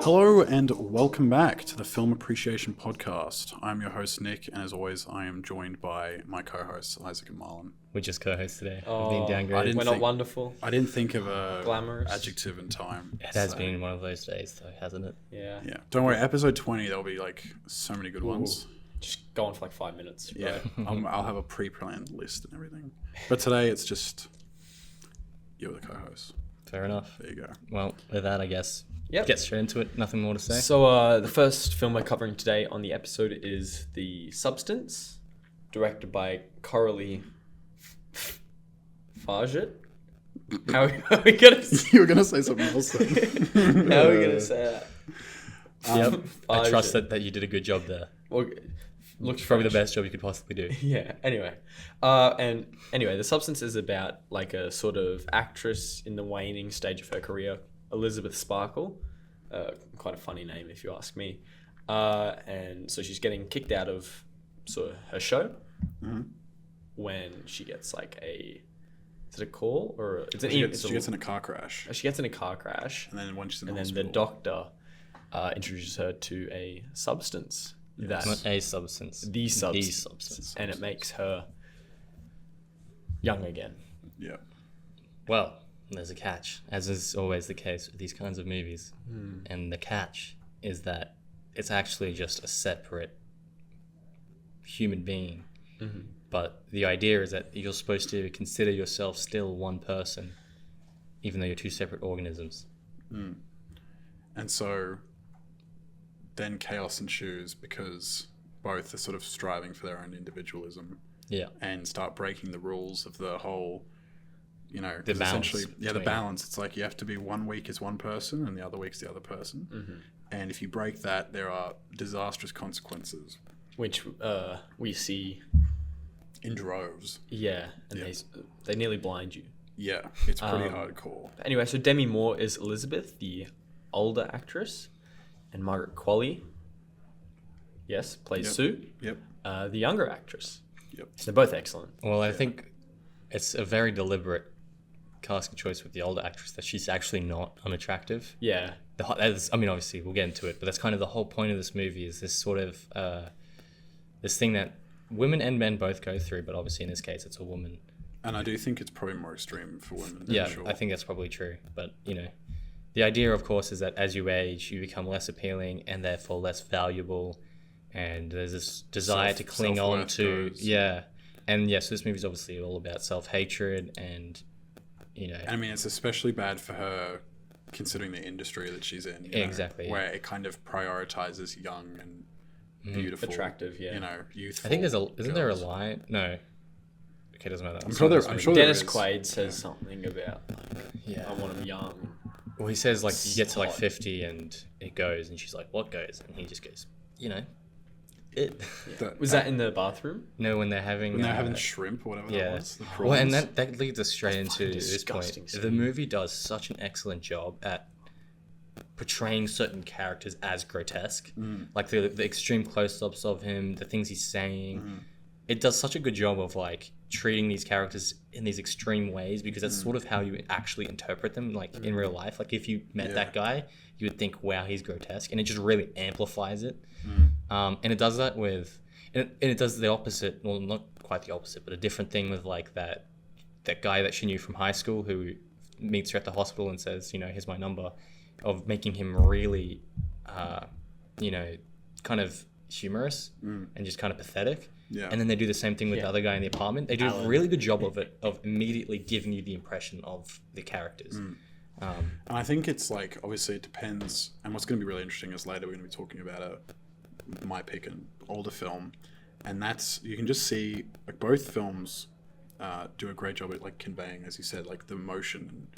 Hello and welcome back to the Film Appreciation Podcast. I'm your host Nick, and as always, I am joined by my co-hosts Isaac and Marlon. We're just co-hosts today. Oh, We've been downgraded. We're not wonderful. I didn't think of a Glamorous. adjective in time. It has been one of those days, though, hasn't it? Yeah. Yeah. Don't worry. Episode 20, there'll be like so many good ones. Just go on for like 5 minutes. Bro. Yeah. I'll have a pre-planned list and everything. But today it's just you're the co-host. Fair enough. There you go. Well, with that, I guess, Yep. get straight into it. Nothing more to say. So the first film we're covering today on the episode is The Substance, directed by Coralie Farget. How are we gonna? You were gonna say something else then. How are we gonna say that? Yep. I trust Farget. that you did a good job there. Well, looks Probably the French. best job you could possibly do. Yeah. Anyway, The Substance is about like a sort of actress in the waning stage of her career, Elizabeth Sparkle. Quite a funny name if you ask me. And so she's getting kicked out of sort of her show when she gets like is it a call or it's an She gets in a car crash, she gets in a car crash, and then when she's in and then hospital, the doctor introduces her to a substance that Not a substance. the substance, substance. and it makes her young again. yeah. Well, there's a catch, as is always the case with these kinds of movies. And the catch is that it's actually just a separate human being. But the idea is that you're supposed to consider yourself still one person, even though you're two separate organisms. And so then chaos ensues because both are sort of striving for their own individualism Yeah. and start breaking the rules of the whole, you know, The 'cause balance essentially, the between- balance. It's like you have to be 1 week is one person and the other week's the other person. And if you break that, there are disastrous consequences Which we see, in droves. and they nearly blind you. Yeah, it's pretty hardcore. Anyway, so Demi Moore is Elizabeth, the older actress, and Margaret Qualley, plays Yep. Sue, Yep. the younger actress. Yep. They're both excellent. Well, I think it's a very deliberate casting choice with the older actress that she's actually not unattractive. Yeah, I mean, obviously, we'll get into it, but that's kind of the whole point of this movie is this sort of this thing that women and men both go through, but obviously in this case, it's a woman. And I do think it's probably more extreme for women. Yeah, for sure. I think that's probably true. But, the idea, of course, is that as you age, you become less appealing and therefore less valuable. And there's this desire to cling on self-worth to... goes. Yeah. And, so this movie's obviously all about self-hatred and, I mean, it's especially bad for her considering the industry that she's in. you know, Exactly. Where it kind of prioritizes young and beautiful, attractive, yeah. youthful. I think isn't there a girls. line? No. Okay, doesn't matter. I'm sure there Dennis is. Quaid says something about Yeah. I want him young. Well, he says, like, you get to, like, Hot. 50 and it goes, and she's like, what goes? And he just goes, it. Was that in the bathroom? No, when they're having... When they're having shrimp or whatever that Yeah. was. The Well, and prawns. that leads us straight into fucking this disgusting point. scene. The movie does such an excellent job at portraying certain characters as grotesque. Like the extreme close-ups of him, the things he's saying. It does such a good job of like treating these characters in these extreme ways because that's sort of how you actually interpret them like in real life. Like if you met that guy, you would think, wow, he's grotesque. And it just really amplifies it. And it does that with... And it does the opposite, well, not quite the opposite, but a different thing with like that guy that she knew from high school who meets her at the hospital and says, here's my number, of making him really, kind of humorous and just kind of pathetic. Yeah. And then they do the same thing with the other guy in the apartment. They do a really good job of it, of immediately giving you the impression of the characters. And I think it's like, obviously it depends. And what's going to be really interesting is later we're going to be talking about my pick, an older film. And that's, you can just see like both films do a great job at like conveying, as you said, like the emotion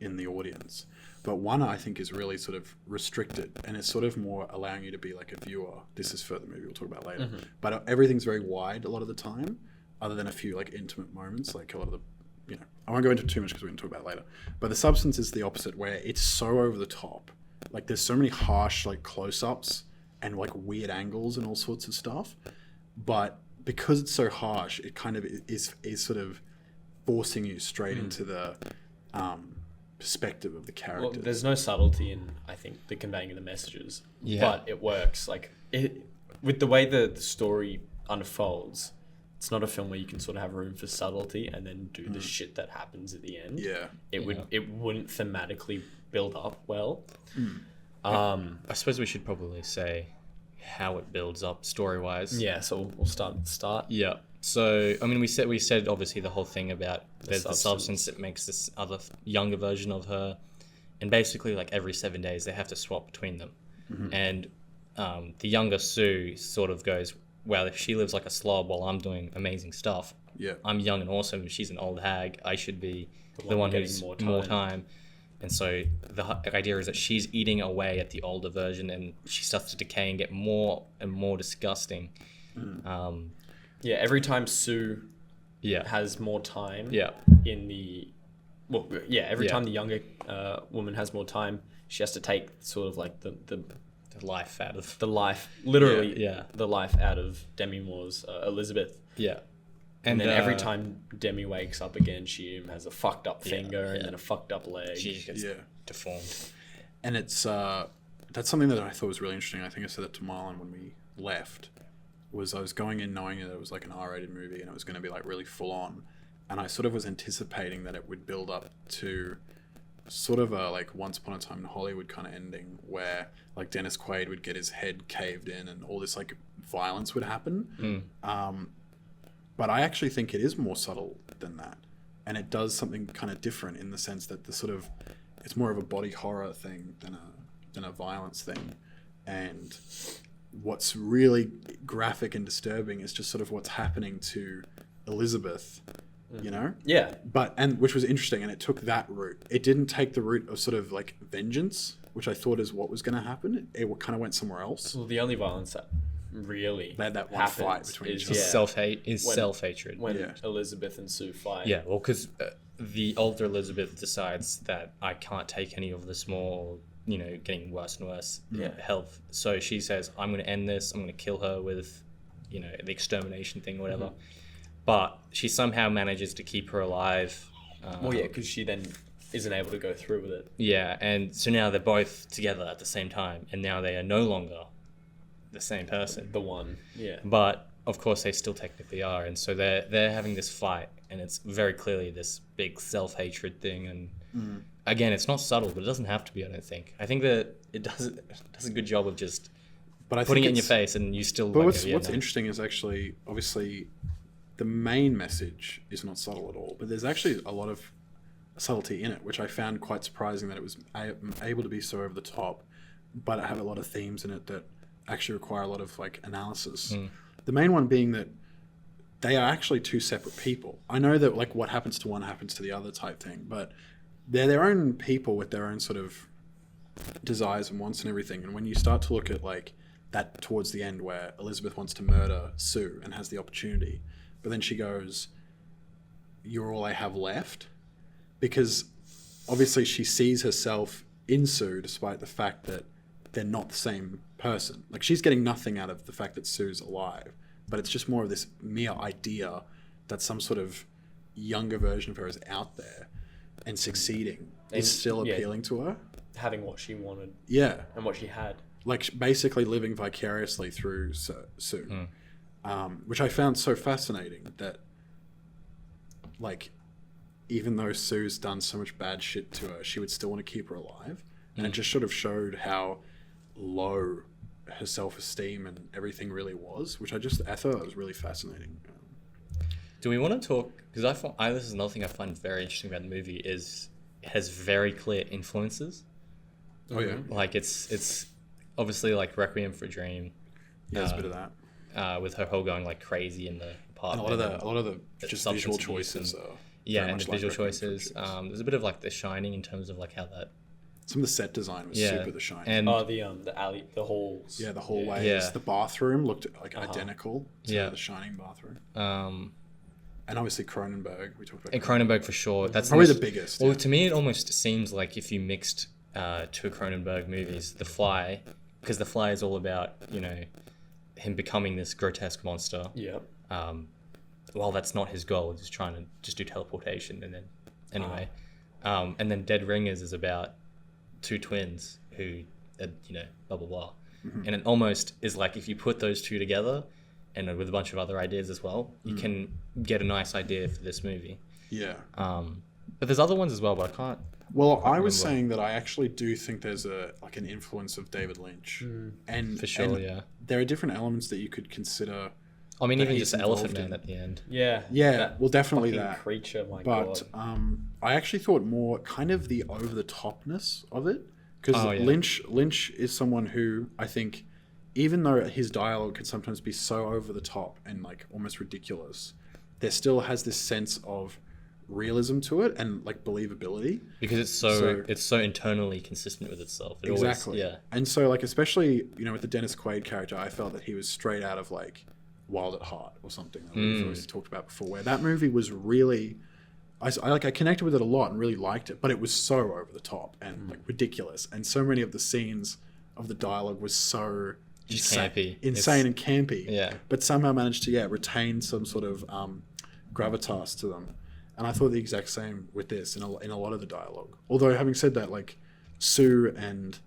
in the audience. But one I think is really sort of restricted and it's sort of more allowing you to be like a viewer. This is further movie we'll talk about later. But everything's very wide a lot of the time, other than a few like intimate moments, like a lot of the, I won't go into too much because we're going to talk about it later. But The Substance is the opposite, where it's so over the top. Like there's so many harsh like close-ups and like weird angles and all sorts of stuff. But because it's so harsh, it kind of is sort of forcing you straight into the perspective of the Well, characters. there's no subtlety in, I think, the conveying of the messages. Yeah. But it works. Like, with the way the story unfolds, it's not a film where you can sort of have room for subtlety and then do the shit that happens at the end. Yeah. It wouldn't thematically build up well. I suppose we should probably say how it builds up story-wise. Yeah, so we'll start at the start. Yeah. So, I mean, we said obviously the whole thing about there's the substance. substance that makes this other younger version of her, and basically like every 7 days they have to swap between them, and the younger Sue sort of goes, well, if she lives like a slob while I'm doing amazing stuff, Yeah. I'm young and awesome. She's an old hag. I should be the one one getting who's more more time. time. And so the idea is that she's eating away at the older version, and she starts to decay and get more and more disgusting. Yeah, every time Sue Yeah. has more time Yeah. in the... Well, yeah, every Yeah. time the younger woman has more time, she has to take sort of like the The life out of. life, literally Yeah. the life out of Demi Moore's Elizabeth. Yeah. And then every time Demi wakes up again, she has a fucked up finger and yeah. then a fucked up leg. She gets Yeah. deformed. And it's that's something that I thought was really interesting. I think I said it to Marlon when we left. Was I was going in knowing that it was like an R-rated movie and it was going to be like really full on, and I sort of was anticipating that it would build up to sort of a like Once Upon a Time in Hollywood kind of ending where like Dennis Quaid would get his head caved in and all this like violence would happen. But I actually think it is more subtle than that, and it does something kind of different in the sense that the sort of it's more of a body horror thing than a violence thing, and what's really graphic and disturbing is just sort of what's happening to Elizabeth, you know? Yeah. And which was interesting, and it took that route. It didn't take the route of sort of like vengeance, which I thought is what was going to happen. It kind of went somewhere else. Well, the only violence that really They had that one happens fight between is each other. Self-hate is When- self-hatred. when Yeah. Elizabeth and Sue fight. Yeah, well, because the older Elizabeth decides that I can't take any of this more, getting worse and worse health. So she says, I'm going to end this. I'm going to kill her with, the extermination thing or whatever. But she somehow manages to keep her alive. Well, yeah, because she then isn't able to go through with it. Yeah, and so now they're both together at the same time, and now they are no longer the same person. The one. Yeah. But of course, they still technically are, and so they're having this fight, and it's very clearly this big self-hatred thing. And again, it's not subtle, but it doesn't have to be. I don't think. I think that it does a good job of just But I putting think it in your it's- face, and you still. But like what's it, yeah, what's no. interesting is actually, obviously, the main message is not subtle at all. But there's actually a lot of subtlety in it, which I found quite surprising that it was able to be so over the top, but it had a lot of themes in it that actually require a lot of like analysis. The main one being that they are actually two separate people. I know that like what happens to one happens to the other type thing, but they're their own people with their own sort of desires and wants and everything. And when you start to look at like that towards the end where Elizabeth wants to murder Sue and has the opportunity, but then she goes, "You're all I have left," because obviously she sees herself in Sue despite the fact that they're not the same person. Like she's getting nothing out of the fact that Sue's alive, but it's just more of this mere idea that some sort of younger version of her is out there and succeeding And, is still yeah. appealing to her. Having what she wanted Yeah. and what she had. Like basically living vicariously through Sue, which I found so fascinating that like even though Sue's done so much bad shit to her, she would still want to keep her alive. And it just sort of showed how low her self-esteem and everything really was, which I thought was really fascinating. Do we want to talk? Because this is another thing I find very interesting about the movie is it has very clear influences. Oh yeah, Like it's obviously like Requiem for a Dream. yeah, there's a bit of that. With her whole going like crazy in the And apartment. a lot of the just substance visual abuse choices and- are Yeah, very and much the like visual Requiem for a choices. Dream. There's a bit of like The Shining in terms of like how that. Some of the set design was Yeah, super The Shining. and The alley, the halls. yeah, the hallways, Yeah. the bathroom looked like identical to Yeah. the Shining bathroom. um, And obviously Cronenberg, we talked about and Cronenberg for sure. That's probably most- the biggest. Well, yeah. to me, it almost seems like if you mixed two Cronenberg movies, The Fly, because The Fly is all about him becoming this grotesque monster. Yeah. Well, that's not his goal. He's trying to just do teleportation, and then anyway, And then Dead Ringers is about two twins who, blah blah blah, and it almost is like if you put those two together, and with a bunch of other ideas as well, you can get a nice idea for this movie. Yeah. But there's other ones as well, but I can't. Well, I was remember. saying that I actually do think there's an influence of David Lynch, and For sure, and yeah. there are different elements that you could consider. I mean, that even he's just Elephant involved Man in. at the end. Yeah. Yeah, That well, definitely fucking that. creature, my But god. I actually thought more kind of the over the topness of it, because Oh, yeah. Lynch is someone who I think, even though his dialogue can sometimes be so over the top and like almost ridiculous, there still has this sense of realism to it and like believability. Because it's so internally consistent with itself. It Exactly. Always, yeah. And so like especially with the Dennis Quaid character, I felt that he was straight out of like Wild at Heart or something that we've always talked about before, where that movie was really I connected with it a lot and really liked it, but it was so over the top and like ridiculous, and so many of the scenes of the dialogue was so Just campy. insane and campy. Yeah. But somehow managed to retain some sort of gravitas to them. And I thought the exact same with this in a lot of the dialogue. Although having said that, like Sue and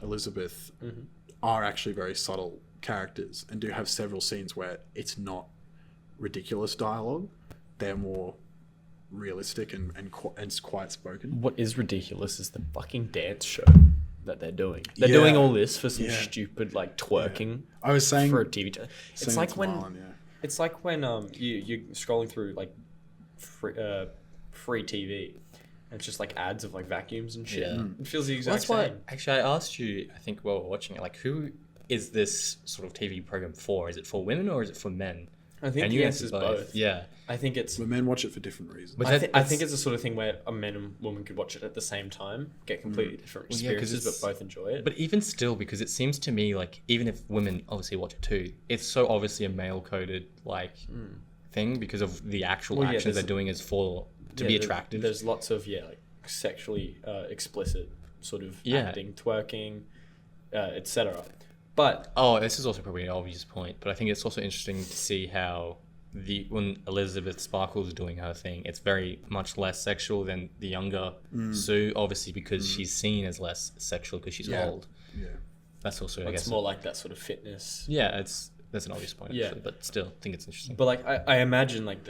Elizabeth are actually very subtle characters and do have several scenes where it's not ridiculous dialogue. They're more realistic and quiet spoken. What is ridiculous is the fucking dance show that they're doing. They're Yeah. doing all this for some Yeah. stupid like twerking I was saying for a TV channel. It's saying like to when Marlon, it's like when you're scrolling through like free TV. And it's just like ads of like vacuums and shit. Yeah. It feels the Well, exact that's why, same. actually, I asked you, I think while we were watching it, like, who is this sort of TV program for? Is it for women or is it for men? I think And the you answer answered is both. Yeah. I think it's. But men watch it for different reasons. But I that's- think it's the sort of thing where a man and woman could watch it at the same time, get completely different Well, yeah, 'cause experiences, it's- but both enjoy it. But even still, because it seems to me like, even if women obviously watch it too, it's so obviously a male-coded, like, thing because of the actual Well, yeah, actions they're there's- doing is to Yeah, be attractive. There's lots of like sexually explicit sort of Yeah. acting, twerking, etc. But Oh, this is also probably an obvious point, but I think it's also interesting to see how when Elizabeth Sparkle's doing her thing, it's very much less sexual than the younger Sue, obviously because she's seen as less sexual because she's Yeah. old. Yeah. That's also, I it's guess, more like that sort of fitness. yeah, that's an obvious point, Yeah. actually, but still, I think it's interesting. But like I imagine like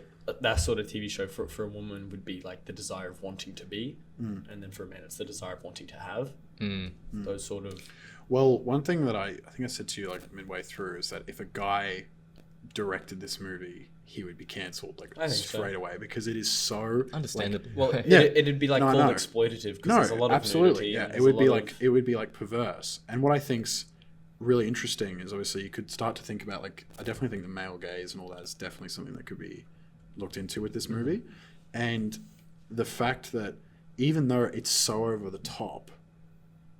that sort of TV show for a woman would be like the desire of wanting to be, and then for a man it's the desire of wanting to have. Those sort of. Well, one thing that I think I said to you like midway through is that if a guy directed this movie, he would be cancelled like I think so. straight away because it is so Understandably. Well, Yeah. it'd be like No, I full know. exploitative because No, there's a lot of absolutely. nudity. Yeah, and it there's a would be lot like of- it would be like perverse. And what I think's really interesting is obviously you could start to think about like I definitely think the male gaze and all that is definitely something that could be looked into with this movie, and the fact that even though it's so over the top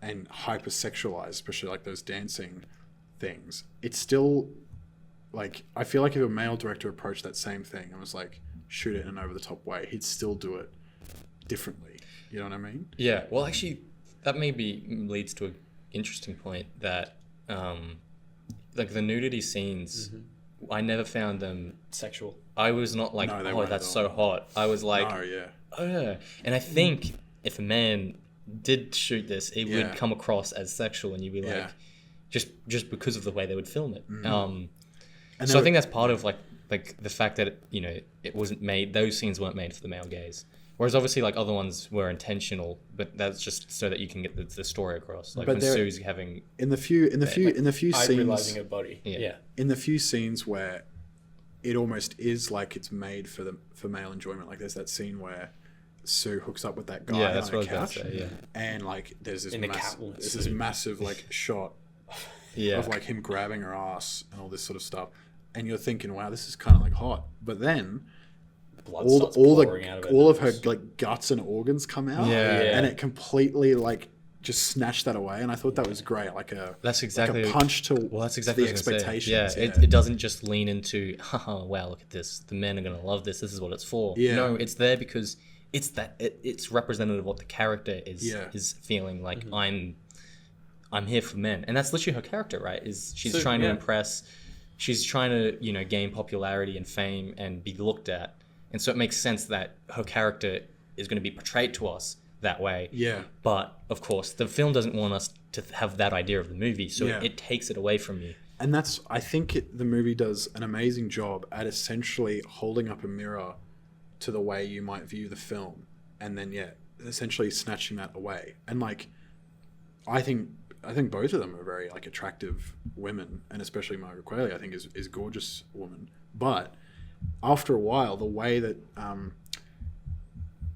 and hypersexualized, especially like those dancing things, it's still like I feel like if a male director approached that same thing and was like shoot it in an over the top way, he'd still do it differently. You know what I mean? Yeah, well, actually, that maybe leads to an interesting point that, like, the nudity scenes, I never found them. sexual. I was not like, No, they oh, weren't that's at so hot. I was like, Oh yeah. oh, yeah. And I think if a man did shoot this, it Yeah. would come across as sexual, and you'd be Yeah. like, just because of the way they would film it. And So I think that's part of like the fact that it wasn't made. Those scenes weren't made for the male gaze. Whereas obviously like other ones were intentional, but that's just so that you can get the story across. Like But when there- Sue's having in the few scenes Realizing her body. Yeah. Yeah. in the few scenes where it almost is like it's made for male enjoyment. Like there's that scene where Sue hooks up with that guy Yeah, that's on a what I was couch, gonna say, yeah. and like there's this In a Catwoman there's this suit. massive like shot yeah. of like him grabbing her ass and all this sort of stuff, and you're thinking, wow, this is kind of like hot. But then Blood all starts all pouring out of all of her nose. like guts and organs come out, Yeah. Yeah. and it completely like just snatched that away. And I thought that was great, like That's exactly like a punch to well. That's exactly the what I was gonna say. expectations. Yeah, it doesn't just lean into, haha, wow, look at this. The men are gonna love this. This is what it's for. Yeah. No, it's there because it's representative of what the character is Yeah. is feeling like. I'm here for men, and that's literally her character, right? Is she's So, trying to yeah. impress, she's trying to gain popularity and fame and be looked at, and so it makes sense that her character is going to be portrayed to us that way. Yeah. But of course, the film doesn't want us to have that idea of the movie, so Yeah. it takes it away from you. And that's, I think the movie does an amazing job at essentially holding up a mirror to the way you might view the film, and then essentially snatching that away. And like, I think both of them are very like attractive women, and especially Margaret Qualley, I think is a gorgeous woman. But after a while, the way that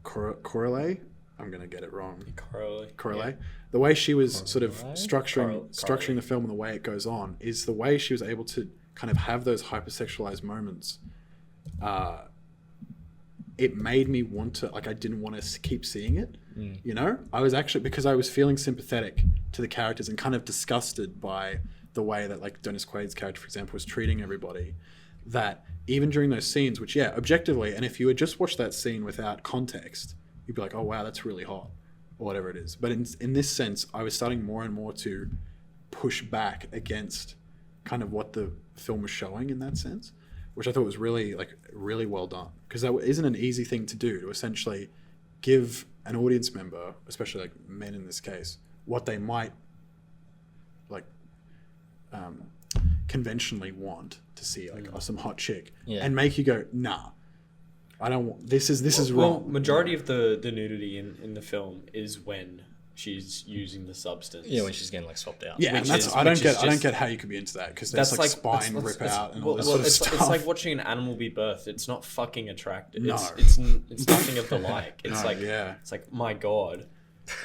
Coralie, I'm gonna get it wrong. Coralie. The way she was sort of structuring the film and the way it goes on is the way she was able to kind of have those hypersexualized moments. It made me want to, like, I didn't want to keep seeing it. You know, I was actually, because I was feeling sympathetic to the characters and kind of disgusted by the way that, like, Dennis Quaid's character, for example, was treating everybody. That even during those scenes, which, objectively, and if you had just watched that scene without context, you'd be like, oh wow, that's really hot, or whatever it is. But in this sense, I was starting more and more to push back against kind of what the film was showing in that sense, which I thought was really well done, because that isn't an easy thing to do, to essentially give an audience member, especially like men in this case, what they might like conventionally want to see, like some hot chick, and make you go, nah, I don't want this is wrong. Well, majority of the nudity in the film is when she's using the substance. Yeah, when she's getting like swapped out. Yeah, and I don't get how you could be into that, because there's like spine rip out and all this sort of stuff. It's like watching an animal be birthed. It's not fucking attractive. No. It's nothing of the like. It's it's like, my God.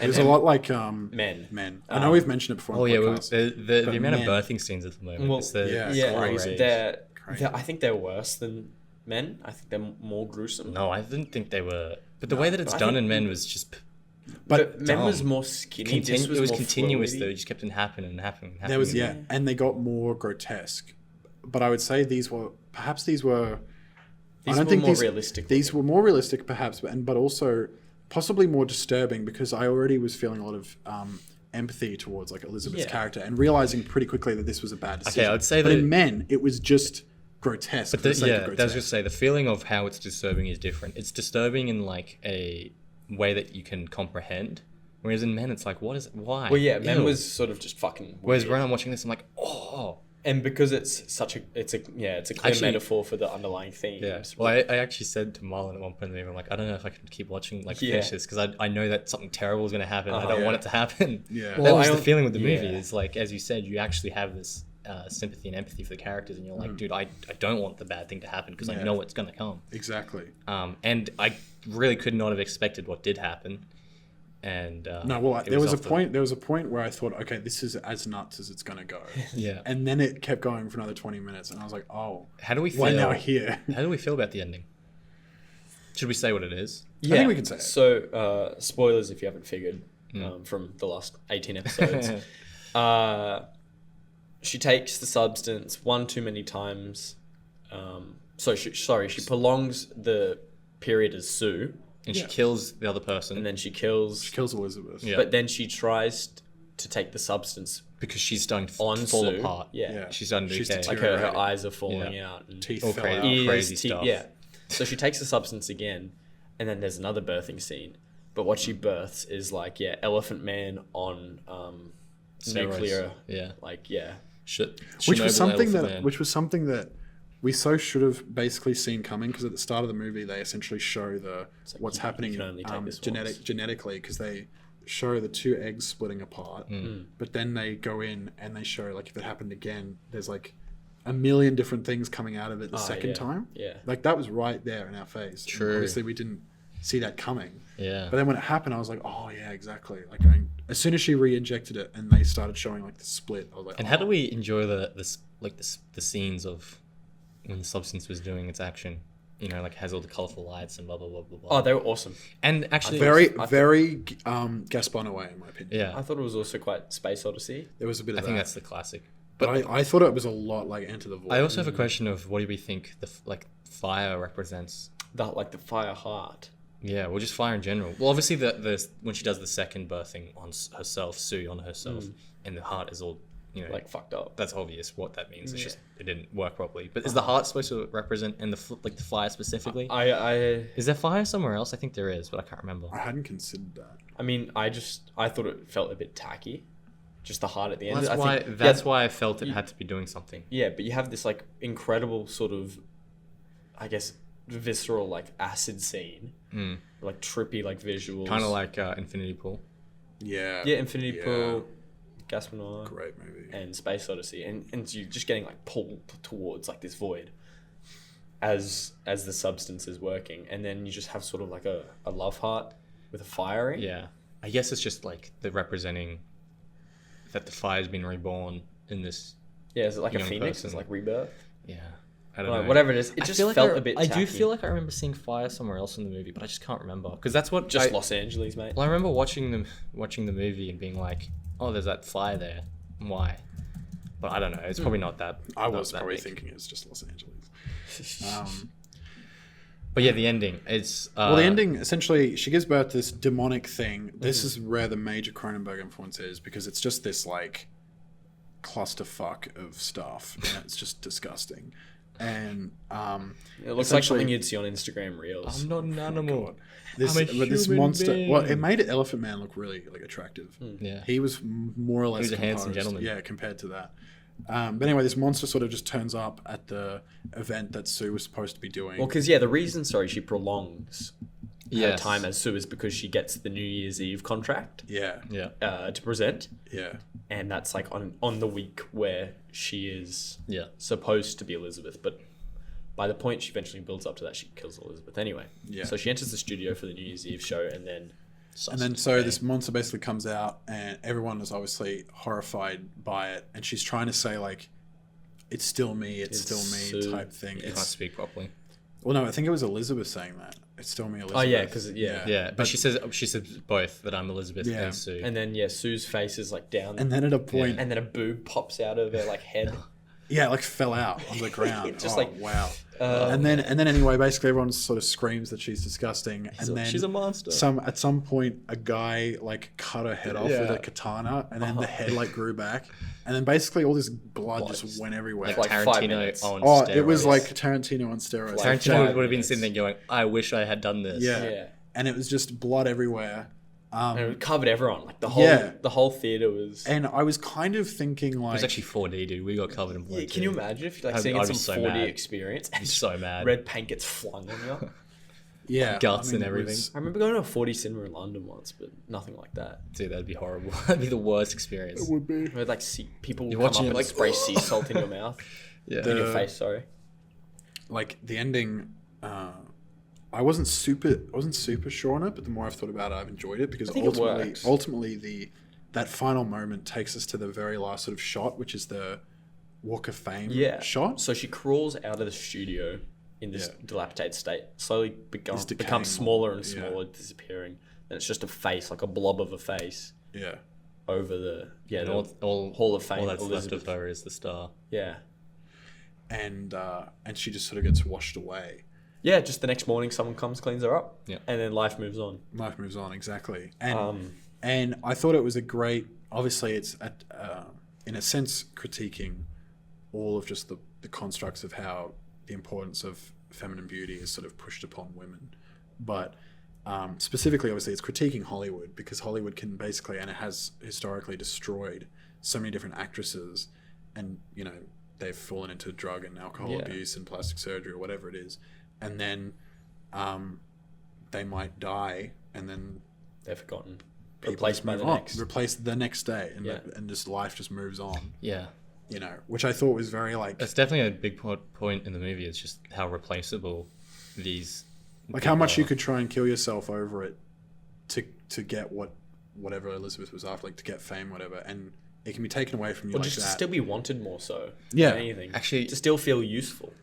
And there's a lot like men. I know we've mentioned it before. Oh yeah, well, podcast, the amount of birthing scenes at the moment. Well, It's the crazy. They're I think they're worse than men. I think they're more gruesome. No, I didn't think they were. But the way that it's done in men was just. But men was more skinny. This It was more continuous fluidy. though. It just kept on happening. There was and they got more grotesque. But I would say these were more realistic. These were more realistic, perhaps, but also possibly more disturbing, because I already was feeling a lot of empathy towards like Elizabeth's character, and realizing pretty quickly that this was a bad decision. Okay, I'd say but that in Men, it was just grotesque. But I was just say the feeling of how it's disturbing is different. It's disturbing in like a way that you can comprehend, whereas in Men, it's like, why? Well, yeah, Men Ew. was sort of just fucking weird. Whereas when I'm watching this, I'm like, oh. And because it's a clear metaphor for the underlying themes. Yeah. Well, I actually said to Marlon at one point, I'm like, I don't know if I can keep watching, like, finish this, because I know that something terrible is going to happen. I don't want it to happen. Yeah. That was the feeling with the movie. Is like, as you said, you actually have this sympathy and empathy for the characters, and you're like, dude, I don't want the bad thing to happen, because I know it's going to come. Exactly. And I really could not have expected what did happen. And there was a point where I thought, okay, this is as nuts as it's going to go. Yeah. And then it kept going for another 20 minutes, and I was like, oh, how do we feel? Why now here? How do we feel about the ending? Should we say what it is? Yeah. I think we can say it. So, spoilers if you haven't figured from the last 18 episodes. She takes the substance one too many times. She prolongs the period as Sue. And she kills the other person. And then she kills Elizabeth. Yeah. But then she tries to take the substance because she's starting to on fall Sue. apart. Yeah. She's starting to decay. Like her eyes are falling out. And Teeth all fell crazy, out. crazy stuff. Yeah. So she takes the substance again, and then there's another birthing scene. But what she births is like, Elephant Man on nuclear. Yeah. Like, Shit. Which was something that we should have basically seen coming, because at the start of the movie they essentially show what's happening genetically, because they show the two eggs splitting apart, but then they go in and they show, like, if it happened again, there's like a million different things coming out of it the second time. Yeah. Like, that was right there in our face. True. And obviously we didn't see that coming. Yeah. But then when it happened, I was like, oh yeah, exactly. Like, as soon as she re-injected it and they started showing like the split, I was like, and how do we enjoy the scenes of when the substance was doing its action? You know, like, has all the colorful lights and blah blah blah blah blah. Oh, they were awesome. And actually, very Gaspar Noé, in my opinion. yeah, I thought it was also quite Space Odyssey. There was a bit of I that. think that's the classic. But I thought it was a lot like Enter the Void. I also have a question of what do we think fire represents? The fire heart. Yeah, well, just fire in general. Well, obviously the when she does the second birthing on herself, Sue on herself, and the heart is all like fucked up. that's obvious what that means. It's just it didn't work properly. But is the heart supposed to represent and the fire specifically? Is there fire somewhere else? I think there is, but I can't remember. I hadn't considered that. I mean, I thought it felt a bit tacky, just the heart at the end. Well, that's why I felt it had to be doing something. Yeah, but you have this like incredible sort of, I guess, visceral like acid scene, like trippy like visuals, Kind of like Infinity Pool. Yeah. yeah, Infinity Pool, Gaspar Great movie. and Space Odyssey, and you're just getting like pulled towards like this void as the substance is working, and then you just have sort of like a love heart with a fire in. Yeah, I guess it's just like the representing that the fire's been reborn in this. Yeah, is it like a young phoenix? person. It's like rebirth. Yeah, I don't know. Whatever it is, it just felt a bit tacky. I do feel like I remember seeing fire somewhere else in the movie, but I just can't remember because that's what just Los Angeles, mate. Well, I remember watching the movie and being like, "Oh, there's that fire there. Why?" But I don't know. It's probably not that. I was that probably big. thinking it's just Los Angeles. But yeah, the ending. It's Well, the ending, essentially, she gives birth to this demonic thing. This is where the major Cronenberg influence is, because it's just this, like, clusterfuck of stuff. And it's just disgusting. And It looks like something you'd see on Instagram Reels. I'm not an animal. God. This, I'm a but this human monster. being. Well, it made Elephant Man look really like attractive. Yeah. He was more or less. was a handsome composed, gentleman. Yeah, compared to that. But anyway, this monster sort of just turns up at the event that Sue was supposed to be doing. Well, because the reason she prolongs her Yes. time as Sue is because she gets the New Year's Eve contract Yeah, Yeah. to present, yeah, and that's like on the week where she is Yeah. supposed to be Elizabeth, but by the point she eventually builds up to that, she kills Elizabeth anyway. Yeah. So she enters the studio for the New Year's Eve show, and then so this monster basically comes out, and everyone is obviously horrified by it, and she's trying to say like, "It's still me, it's still me," Sue. type thing. You can't It's, speak properly. well, no, I think it was Elizabeth saying that. It's still me, Elizabeth. Oh, yeah, 'cause, Yeah, but she says both that I'm Elizabeth Yeah. and Sue. and then Sue's face is like down, And then at a point, and then a boob pops out of her like head. yeah, it, like fell out on the ground. Just Oh, like- wow. And then anyway, basically everyone sort of screams that she's disgusting, and then she's a monster. At some point a guy like cut her head off with a katana, and then the head like grew back, and then basically all this blood just went everywhere. like like 5 Tarantino minutes. on Oh, steroids. it was like Tarantino on steroids. Like Tarantino 5 would have been minutes. sitting there going, "I wish I had done this." Yeah. Yeah. And it was just blood everywhere. And it covered everyone. Like the whole theater was. And I was kind of thinking It like, was actually 4D, dude. We got covered in blood. Yeah, can you imagine if you're like I'd- seeing I'd be some so 4D mad. experience I'm and so mad. red paint gets flung on you? yeah, guts and it everything. was- I remember going to a 4D cinema in London once, but nothing like that. Dude, that'd be horrible. That'd be the worst experience. it would be. Where like people You're come up watching it and like- spray sea salt in your mouth, Yeah. in your face. Sorry. Like the ending. I wasn't super sure on it, but the more I've thought about it, I've enjoyed it because I think it works. ultimately that final moment takes us to the very last sort of shot, which is the Walk of Fame shot. So she crawls out of the studio in this Yeah. dilapidated state, slowly It's decaying becomes smaller and yeah. smaller, disappearing. And it's just a face, like a blob of a face, Yeah, over the And the all Hall of Fame. all that's Elizabeth. left of her is the star. Yeah. and she just sort of gets washed away. Yeah, just the next morning, someone comes, cleans her up, Yeah. and then life moves on. Life moves on, exactly. And Um, and I thought it was a great. Obviously, it's in a sense critiquing all of just the constructs of how the importance of feminine beauty is sort of pushed upon women, but specifically, obviously, it's critiquing Hollywood because Hollywood can basically, and it has historically destroyed so many different actresses, and they've fallen into drug and alcohol Yeah. abuse and plastic surgery or whatever it is, and then they might die, and then they're forgotten. people Replaced just by move the on, next. replaced the next day, and Yeah. and just life just moves on. Yeah. Which I thought was very like That's definitely a big point in the movie. It's just how replaceable these. how much people you could try and kill yourself over it to get whatever Elizabeth was after, like to get fame, whatever, and it can be taken away from you Or like just to that. still be wanted more so. Yeah. Than anything. Actually- to still feel useful.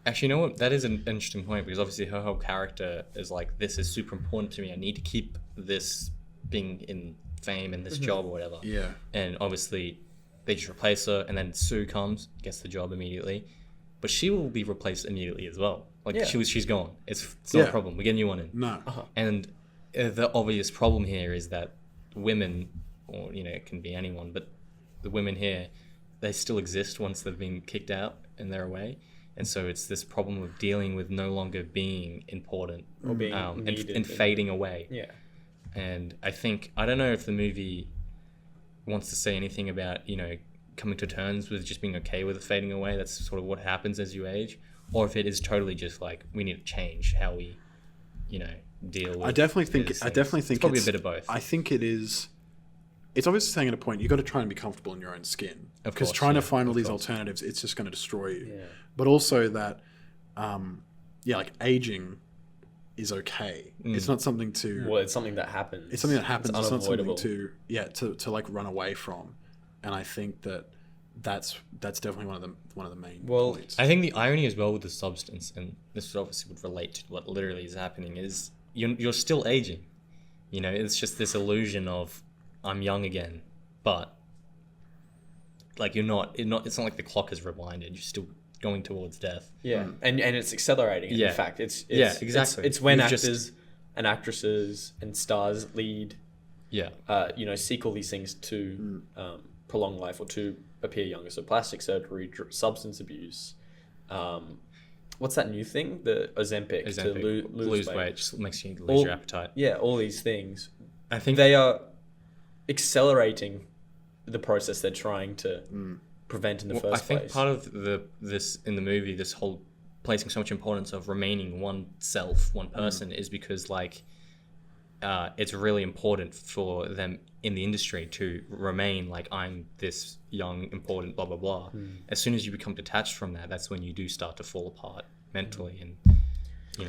Actually, you know what? That is an interesting point because obviously her whole character is like, this is super important to me. I need to keep this being in fame and this job or whatever. Yeah, And obviously, they just replace her, and then Sue comes, gets the job immediately, but she will be replaced immediately as well. Like Yeah. she's gone. It's not Yeah. a problem. We get a new one in. no, And the obvious problem here is that women, or it can be anyone, but the women here they still exist once they've been kicked out and they're away. And so it's this problem of dealing with no longer being important Or being and fading away. Yeah. And I don't know if the movie wants to say anything about, coming to terms with just being okay with it fading away. That's sort of what happens as you age. Or if it is totally just like, we need to change how we, deal with I definitely think it's probably a bit of both. I think it is. It's obviously saying at a point, you've got to try and be comfortable in your own skin. Of Because course, trying to yeah, find all of these course. alternatives, it's just going to destroy you. Yeah. But also that, like aging is okay. It's not something to... Well, it's something that happens. It's something that happens. It's not something unavoidable. to like run away from. And I think that's definitely one of the main Well, points. I think the irony as well with the substance, and this obviously would relate to what literally is happening, is you're still aging. It's just this illusion of I'm young again, but like you're not. It's not like the clock is rewinded. You're still going towards death. Yeah, and it's accelerating. Yeah. In fact, it's exactly. It's when You've actors and actresses and stars lead, Yeah, seek all these things to prolong life or to appear younger. So plastic surgery, substance abuse. What's that new thing? The Ozempic to lose weight. just makes you lose your appetite. Yeah, all these things. I think They are accelerating the process they're trying to prevent in the first I think place. part of this in the movie, this whole placing so much importance of remaining one person, is because it's really important for them in the industry to remain like, I'm this young, important, blah blah blah. As soon as you become detached from that, that's when you do start to fall apart mentally, and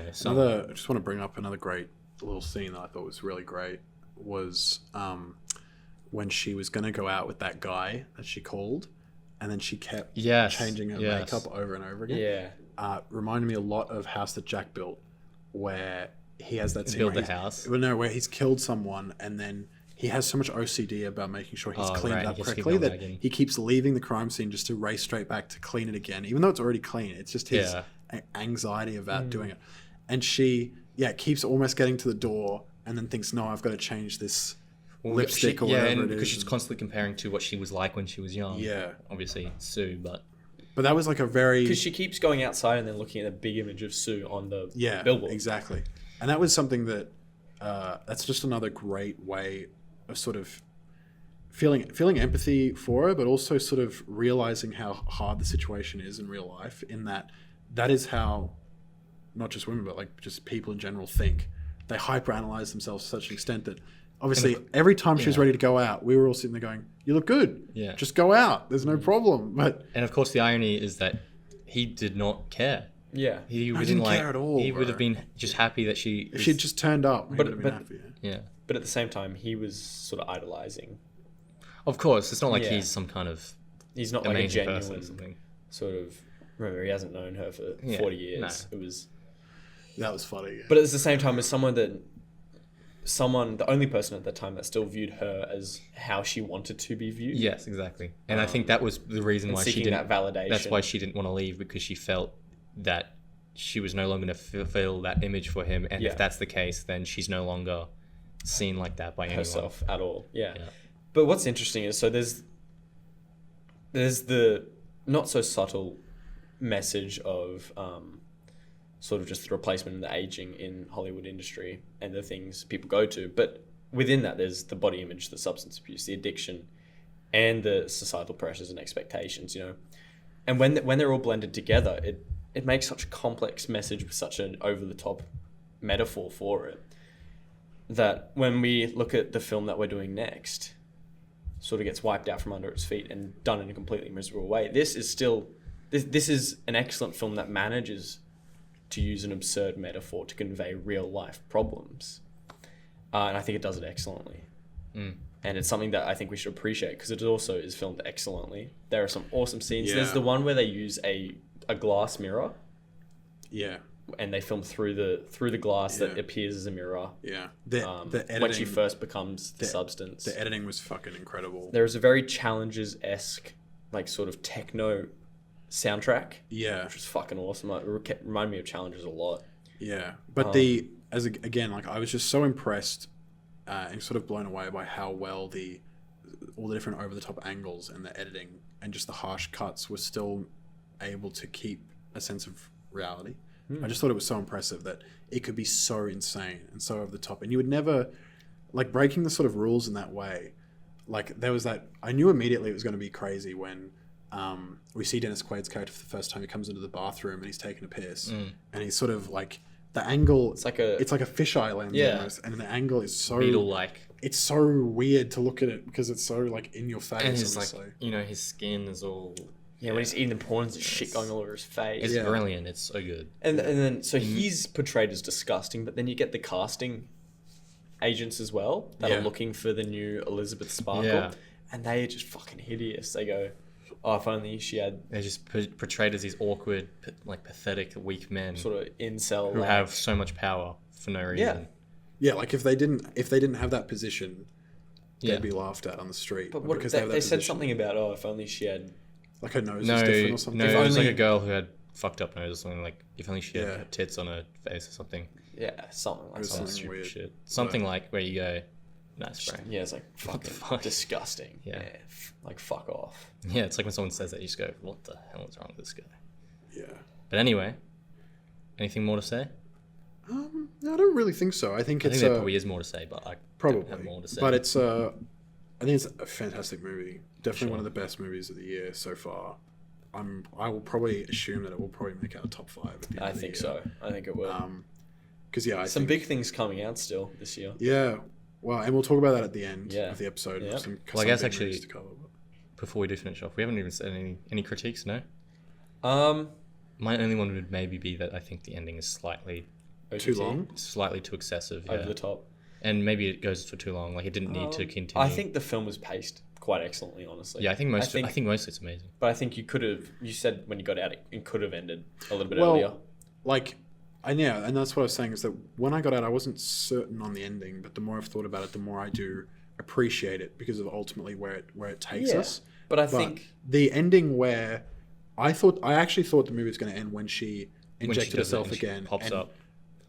I just want to bring up another great little scene that I thought was really great was when she was going to go out with that guy that she called, and then she kept changing her makeup over and over again. Yeah. Reminded me a lot of House That Jack Built, where he has that scene Build where the house. Well, no, where he's killed someone and then he has so much OCD about making sure he's cleaned right, it up he just keeps correctly going that back in. he keeps leaving the crime scene just to race straight back to clean it again, even though it's already clean. It's just his anxiety about doing it. And she, keeps almost getting to the door and then thinks, no, I've got to change this lipstick or whatever it is. Because she's constantly comparing to what she was like when she was young. Yeah. Obviously, Sue, but that was like a very... Because she keeps going outside and then looking at a big image of Sue on the billboard. Exactly. And that was something that that's just another great way of sort of feeling empathy for her, but also sort of realizing how hard the situation is in real life, in that is how not just women but like just people in general think. They hyperanalyze themselves to such an extent that obviously every time she was ready to go out, we were all sitting there going, you look good, just go out, there's no problem. And of course the irony is that he did not care. Yeah. He didn't care at all, He bro. would have been just happy that if she'd just turned up, he would have been happy. Yeah. But at the same time, he was sort of idolizing. Of course, it's not like he's some kind of He's not like a amazing person or genuine something. sort of... Remember, he hasn't known her for 40 years. No. It was... That was funny. Yeah. But at the same time, as the only person at that time that still viewed her as how she wanted to be viewed. Yes, exactly. And I think that was the reason why she didn't... that validation. That's why she didn't want to leave, because she felt that she was no longer going to fulfill that image for him. And if that's the case, then she's no longer seen like that by anyone. Herself at all. Yeah. But what's interesting is, so there's the not so subtle message of sort of just the replacement and the aging in Hollywood industry and the things people go to. But within that, there's the body image, the substance abuse, the addiction, and the societal pressures and expectations, And when they're all blended together, it makes such a complex message with such an over-the-top metaphor for it, that when we look at the film that we're doing next, sort of gets wiped out from under its feet and done in a completely miserable way. This is an excellent film that manages to use an absurd metaphor to convey real life problems. And I think it does it excellently. And it's something that I think we should appreciate, because it also is filmed excellently. There are some awesome scenes. Yeah. There's the one where they use a glass mirror. Yeah. And they film through the glass that appears as a mirror. Yeah. The editing, when she first becomes the substance. The editing was fucking incredible. There is a very Challenges-esque, like, sort of techno soundtrack. Yeah. Which was fucking awesome. Like, it reminded me of Challenges a lot. Yeah. But again, like, I was just so impressed and sort of blown away by how well all the different over the top angles and the editing and just the harsh cuts were still able to keep a sense of reality. I just thought it was so impressive that it could be so insane and so over the top, and you would never like breaking the sort of rules in that way. Like there was that I knew immediately it was going to be crazy when we see Dennis Quaid's character for the first time. He comes into the bathroom and he's taking a piss, and he's sort of like the angle. It's like a fisheye lens almost, and the angle is so needle-like. It's so weird to look at it because it's so like in your face. And his his skin is all. Yeah, when he's eating the prawns, there's shit going all over his face. It's brilliant. It's so good. And then so he's portrayed as disgusting, but then you get the casting agents as well that are looking for the new Elizabeth Sparkle, and they are just fucking hideous. They go, "Oh, if only she had." They're just portrayed as these awkward, like pathetic, weak men, sort of incel who have so much power for no reason. Yeah, like if they didn't have that position, they'd be laughed at on the street. But what, they said something about, oh, if only she had. Like her nose was different or something? No, it was like a girl who had fucked up nose or something. Like, if only she had her tits on her face or something. Yeah, something like that. Something Stupid weird. shit. Something like where you go, nice, bro. Yeah, it's like fucking disgusting. Yeah. Like, fuck off. Yeah, it's like when someone says that, you just go, what the hell is wrong with this guy? Yeah. But anyway, anything more to say? No, I don't really think so. I think there probably is more to say, but I don't have more to say. But it's I think it's a fantastic movie. Definitely one of the best movies of the year so far. I will probably assume that it will probably make our top 5 at the end I of the think year. so. I think it will. Because I some think, big things coming out still this year. Yeah. Well, and we'll talk about that at the end of the episode. Yeah. Well, I guess actually, before we do finish off, we haven't even said any critiques, no? My only one would maybe be that I think the ending is slightly too long, slightly too excessive, over the top, and maybe it goes for too long. Like it didn't need to continue. I think the film was paced quite excellently, honestly. Yeah, I think mostly it's amazing. But I think you could have. You said when you got out, it could have ended a little bit earlier. Like, and that's what I was saying is that when I got out, I wasn't certain on the ending, but the more I've thought about it, the more I do appreciate it because of ultimately where it takes us. But I think the ending where I actually thought the movie was going to end when she injected herself again, pops up.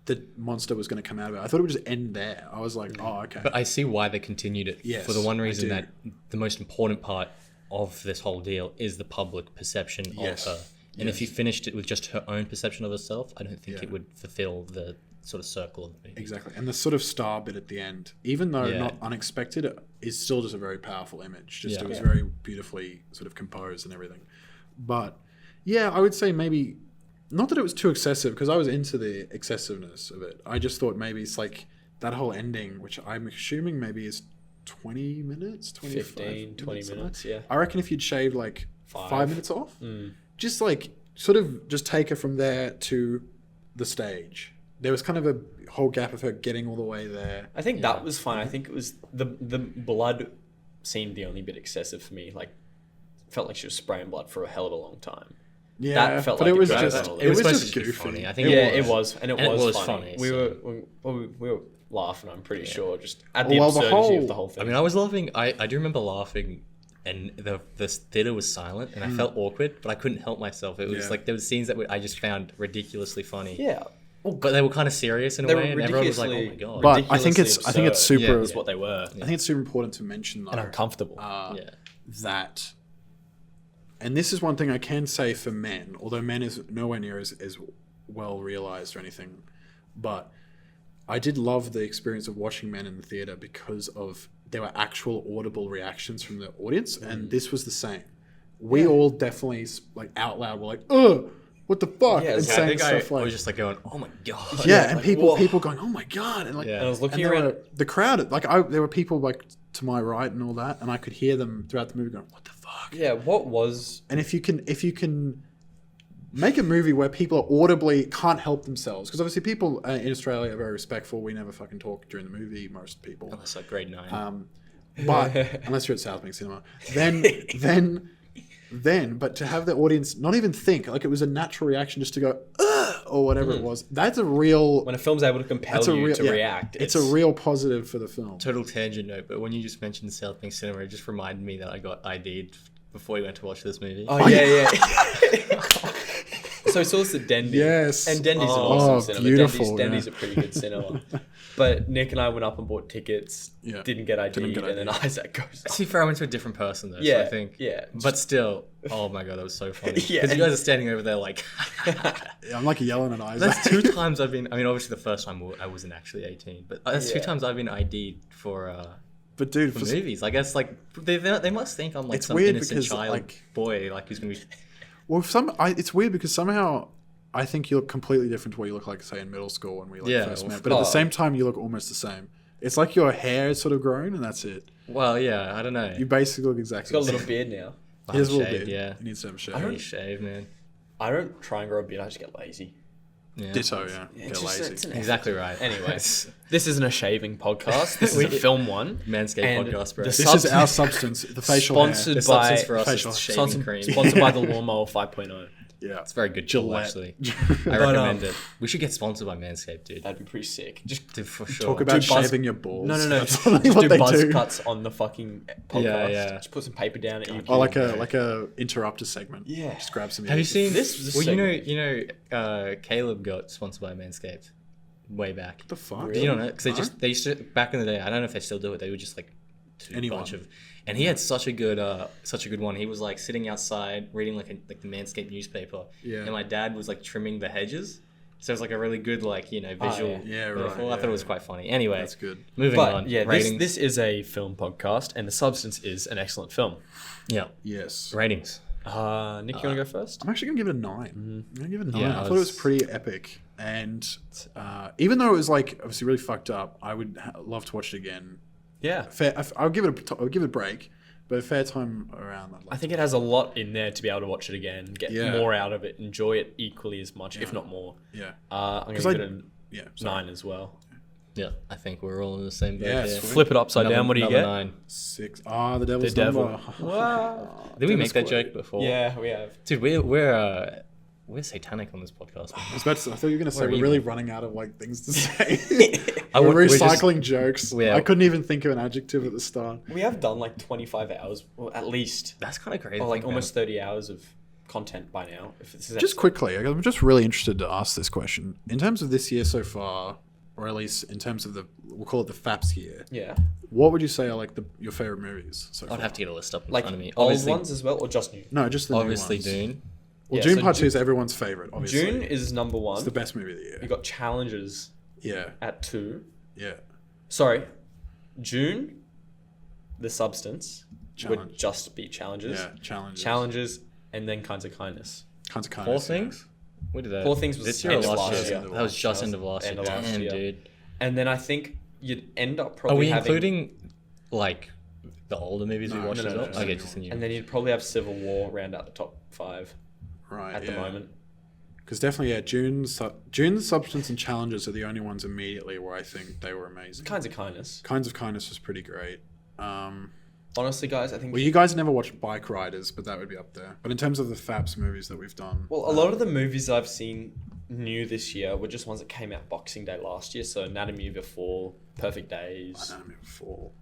The monster was going to come out of it. I thought it would just end there. I was like, oh, okay. But I see why they continued it for the one reason that the most important part of this whole deal is the public perception of her. And if you finished it with just her own perception of herself, I don't think it would fulfill the sort of circle of the movie. Exactly. And the sort of star bit at the end, even though not unexpected, is still just a very powerful image. It was very beautifully sort of composed and everything. But yeah, I would say maybe... Not that it was too excessive, because I was into the excessiveness of it. I just thought maybe it's like that whole ending, which I'm assuming maybe is 20 minutes, 15, 20 minutes, yeah. I reckon if you'd shaved like 5 minutes off, just like sort of just take her from there to the stage. There was kind of a whole gap of her getting all the way there. I think that was fine. I think it was the blood seemed the only bit excessive for me. Like, felt like she was spraying blood for a hell of a long time. Yeah, that felt but like it was it was supposed just to be goofy. funny. I think it was, and it was funny. We were laughing. I'm pretty sure, just at the absurdity of the whole thing. I mean, I was laughing. I do remember laughing, and the theater was silent, and I felt awkward, but I couldn't help myself. It was like there were scenes that I just found ridiculously funny. Yeah. But they were kind of serious in a way, and everyone was like, "Oh my god!" But I think it's super. Is what they were. I think it's super important to mention though, And uncomfortable. That, and this is one thing I can say for men, although men is nowhere near as well realized or anything, but I did love the experience of watching Men in the theater because of there were actual audible reactions from the audience, and this was the same. We all definitely like out loud were like, "Ugh, what the fuck?" Yeah, and I saying think stuff I like, was just like going, "Oh my god!" Yeah, and like, people going, "Oh my god!" And like, Yeah. And I was looking and there around. were, the crowd, like there were people like to my right and all that, and I could hear them throughout the movie going, "What the fuck?" Yeah, what was... And if you can make a movie where people audibly can't help themselves, because obviously people in Australia are very respectful. We never fucking talk during the movie, most people. Unless like grade 9. But unless you're at South Bank Cinema, then, but to have the audience not even think, like it was a natural reaction just to go, "Ugh," or whatever it was. That's a real... When a film's able to compel you to react. It's a real positive for the film. Total tangent note, but when you just mentioned South Bank Cinema, it just reminded me that I got ID'd before we went to watch this movie. Oh, yeah. So we saw this at Dendy. Yes. And Dendy's an Oh, awesome cinema. beautiful, Dendy's yeah. a pretty good cinema. But Nick and I went up and bought tickets. Yeah. Didn't get ID'd, Didn't get and then ID'd. Isaac goes. To be fair, I went to a different person though. Yeah, So I think. yeah. But still, oh my god, that was so funny. Yeah. Because you guys are standing over there like. Yeah, I'm like yelling at Isaac. That's 2 times I've been. I mean, obviously the first time I wasn't actually 18, but that's 2 Yeah. times I've been ID'd for But dude, for for, movies. I guess like they must think I'm like It's some weird innocent because, child like- boy like who's gonna be. well, it's weird because somehow I think you look completely different to what you look like, say, in middle school when we like Yeah, first well, met. But at the oh. same time, you look almost the same. It's like your hair is sort of grown, and that's it. Well, yeah, I don't know. You basically look He's exactly got a the little same. beard now. I He has a have little shaved, beard. yeah. He needs to have a shave. I I don't- need shave, man. I don't try and grow a beard. I just get lazy. Yeah. Ditto, yeah. Yeah, Get it's just- lazy. it's an Exactly right. Anyways, this isn't a shaving podcast. This is a film one. Manscaped And podcast, bro. the This is our substance, the facial Sponsored hair. The by substance for us facial- is shaving Sponsored, cream. sponsored by the Lawnmower 5.0. Yeah. It's a very good tool, Gillette. actually. But, I recommend it. We should get sponsored by Manscaped, dude. That'd be pretty sick. Just Dude, for sure. Talk about Do buzz- shaving your balls. no. That's Just totally what do they buzz do. cuts on the fucking podcast. yeah. Just put some paper down at you. Or like a interrupter segment. Yeah. Just grab some. Have you seen This this? was a Well, segment. Caleb got sponsored by Manscaped way back. What the fuck? Really? Did you not know? Because No? they used to back in the day. I don't know if they still do it. They would just like do Anyone. a bunch of, and he had such a good one. He was like sitting outside reading like the Manscaped newspaper. Yeah. And my dad was like trimming the hedges. So it was like a really good visual. yeah, right, metaphor. I thought it was yeah. quite funny. Anyway, That's good. moving But on. yeah, ratings. this is a film podcast, and The Substance is an excellent film. Yeah, Yes. ratings. Nick, you want to go first? I'm actually gonna give it a 9. I'm gonna give it a 9. Yeah, I thought it was pretty epic, and even though it was like obviously really fucked up, I would love to watch it again. Yeah. I'll give it a break, but a fair time around. I'd like I think it has a lot in there to be able to watch it again, get Yeah. more out of it, enjoy it equally as much, if not more. yeah, I'm going 'Cause to I- give it a yeah. sorry. 9 as well. Yeah, I think we're all in the same boat Yeah, here. sweet. Flip it upside down. What do you Another get? 9. 6. The devil's The devil. number. Wow. Did we Dennis make that Quaid. joke before? Yeah, we have. Dude, we're satanic on this podcast. Man. I was about to say, I thought you were gonna say We're we're really evil. running out of like things to say. I we're would- we're just- recycling jokes. Yeah. I couldn't even think of an adjective at the start. We have done like 25 hours, well, at least, That's kind of crazy. or to like think almost 30 hours of content by now. If this is Just quickly, I'm just really interested to ask this question. In terms of this year so far, or at least in terms of we'll call it the FAPS year, yeah, what would you say are like your favorite movies so about. far? I'd have to get a list up in like front of me. old Obviously, ones as well, or just new. No, just the obviously new ones. Dune. Well, Yeah, June so Part 2 Ju- is everyone's favorite, obviously. June is number one. It's the best movie of the You year. got Challenges Yeah, at 2. yeah. Sorry, June, The Substance would Challenge. just be Challenges. Yeah, challenges. Challenges, and then Kinds of Kindness. Kinds of Poor kindness. Things. What did that? Poor Things was this year or end of last last year? year. That was just end of last End year. of last Damn, year. dude. And then I think you'd end up Are probably we having... including like the older movies we No, watched no, as no, well? no, Okay, no. just the new. And then you'd probably have Civil War round out the top 5 Right, at the moment. Because definitely, yeah, June's Substance and Challenges are the only ones immediately where I think they were amazing. Kinds of Kindness. Kinds of Kindness was pretty great. Honestly, guys, I think... Well, you guys never watched Bike Riders, but that would be up there. But in terms of the FAPS movies that we've done... Well, a lot of the movies I've seen new this year were just ones that came out Boxing Day last year. So Anatomy of a Fall, Perfect Days. Anatomy of a Fall.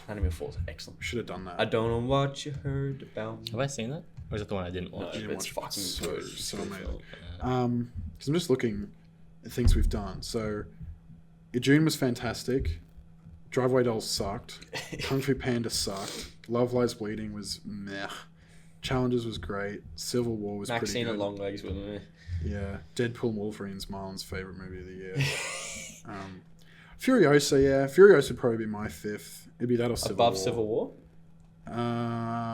Anatomy of a Fall is excellent. We should have done that. I don't know what you heard about me. Have I seen that? Or is it the one I didn't No, watch? didn't it's watch it. fucking good. So Good amazing. film. Because I'm just looking at things we've done. So, June was fantastic. Driveway Dolls sucked. Kung Fu Panda sucked. Love Lies Bleeding was meh. Challenges was great. Civil War was Maxine pretty good. and Longlegs were meh. Yeah. Deadpool and Wolverine's Marlon's favorite movie of the year. Furiosa, yeah. Furiosa would probably be my 5th. It'd be that or Civil Above War. Civil War?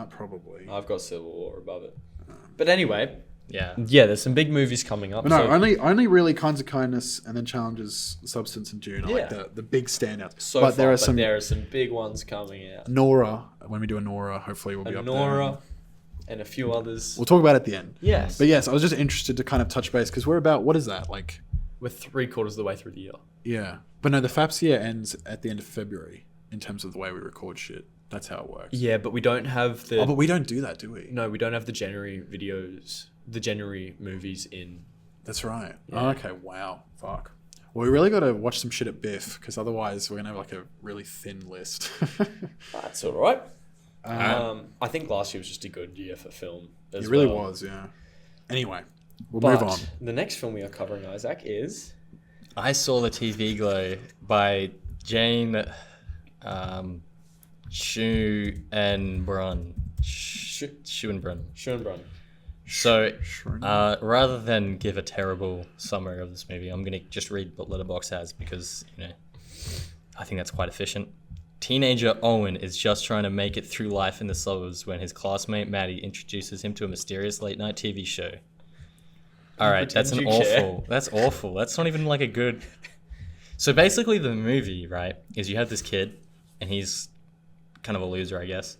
Probably. I've got Civil War above it. But anyway, Yeah. there's some big movies coming up. But no, so only really Kinds of Kindness and then Challenges, Substance and June are like Yeah. the big standouts. so but far, there are some there are some big ones coming out. Nora. When we do a Nora, hopefully we'll be up there. Nora and a few others. We'll talk about it at the end. Yes. But yes, I was just interested to kind of touch base because we're about, what is that? Like, We're 3/4 of the way through the year. yeah. But no, the FAPS year ends at the end of February in terms of the way we record shit. That's how it works. Yeah, but we don't have the... Oh, but we don't do that, do we? No, we don't have the January videos, the January movies in. That's right. Yeah. Oh, okay, wow. Fuck. Well, we really got to watch some shit at Biff because otherwise we're going to have like a really thin list. That's all right. Um, I think last year was just a good year for film. It really was, yeah. Anyway, We'll move on. The next film we are covering, Isaac, is I Saw the TV Glow by Jane Schoenbrunn. Schoenbrunn. Schoenbrunn. So, rather than give a terrible summary of this movie, I'm going to just read what Letterboxd has because, I think that's quite efficient. Teenager Owen is just trying to make it through life in the suburbs when his classmate Maddie introduces him to a mysterious late-night TV show. All right, that's awful. That's awful. That's not even like a good... So basically the movie, right, is you have this kid, and he's kind of a loser, I guess.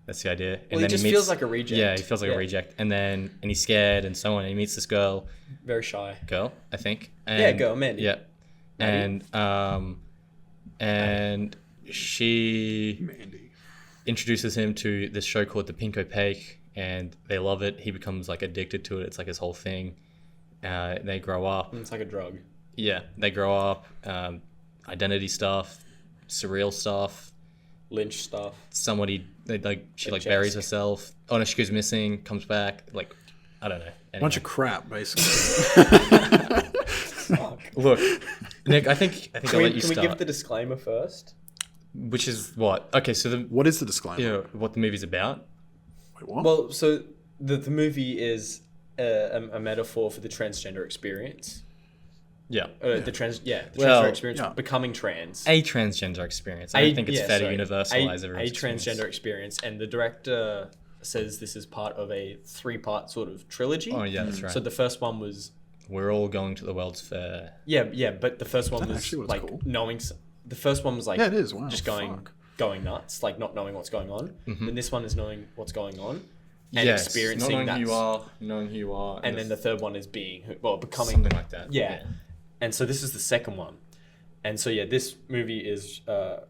That's the idea. Well, he just feels like a reject. Yeah, he feels like a reject. And he's scared and so on. And he meets this girl. Very shy. Girl, I think. Girl, Mandy. Yeah. Mandy. And she introduces him to this show called The Pink Opaque, and they love it. He becomes like addicted to it. It's like his whole thing. They grow up. It's like a drug. Yeah, they grow up. Identity stuff, surreal stuff, Lynch stuff. Somebody she buries herself. Oh no, she goes missing, comes back. Like, I don't know. Anyway. Bunch of crap, basically. Fuck. Look, Nick, I think I'll let you Can we start. give the disclaimer first? Which is what? Okay, so what is the disclaimer? what the movie's about? Wait, what? Well, so the movie is a metaphor for the transgender experience. Yeah. The transgender experience, becoming trans. A transgender experience. I think it's fair to universalize everyone's a transgender experience, and the director says this is part of a 3-part sort of trilogy. Oh yeah, that's right. So the first one was We're All Going to the World's Fair. yeah, but the first one was like called? knowing. The first one was like it is. Wow, just going nuts, like not knowing what's going on. Mm-hmm. And this one is knowing what's going on and experiencing not knowing that. knowing who you are, And then the third one is becoming something like that. Yeah. And so this is the second one. And so, this movie is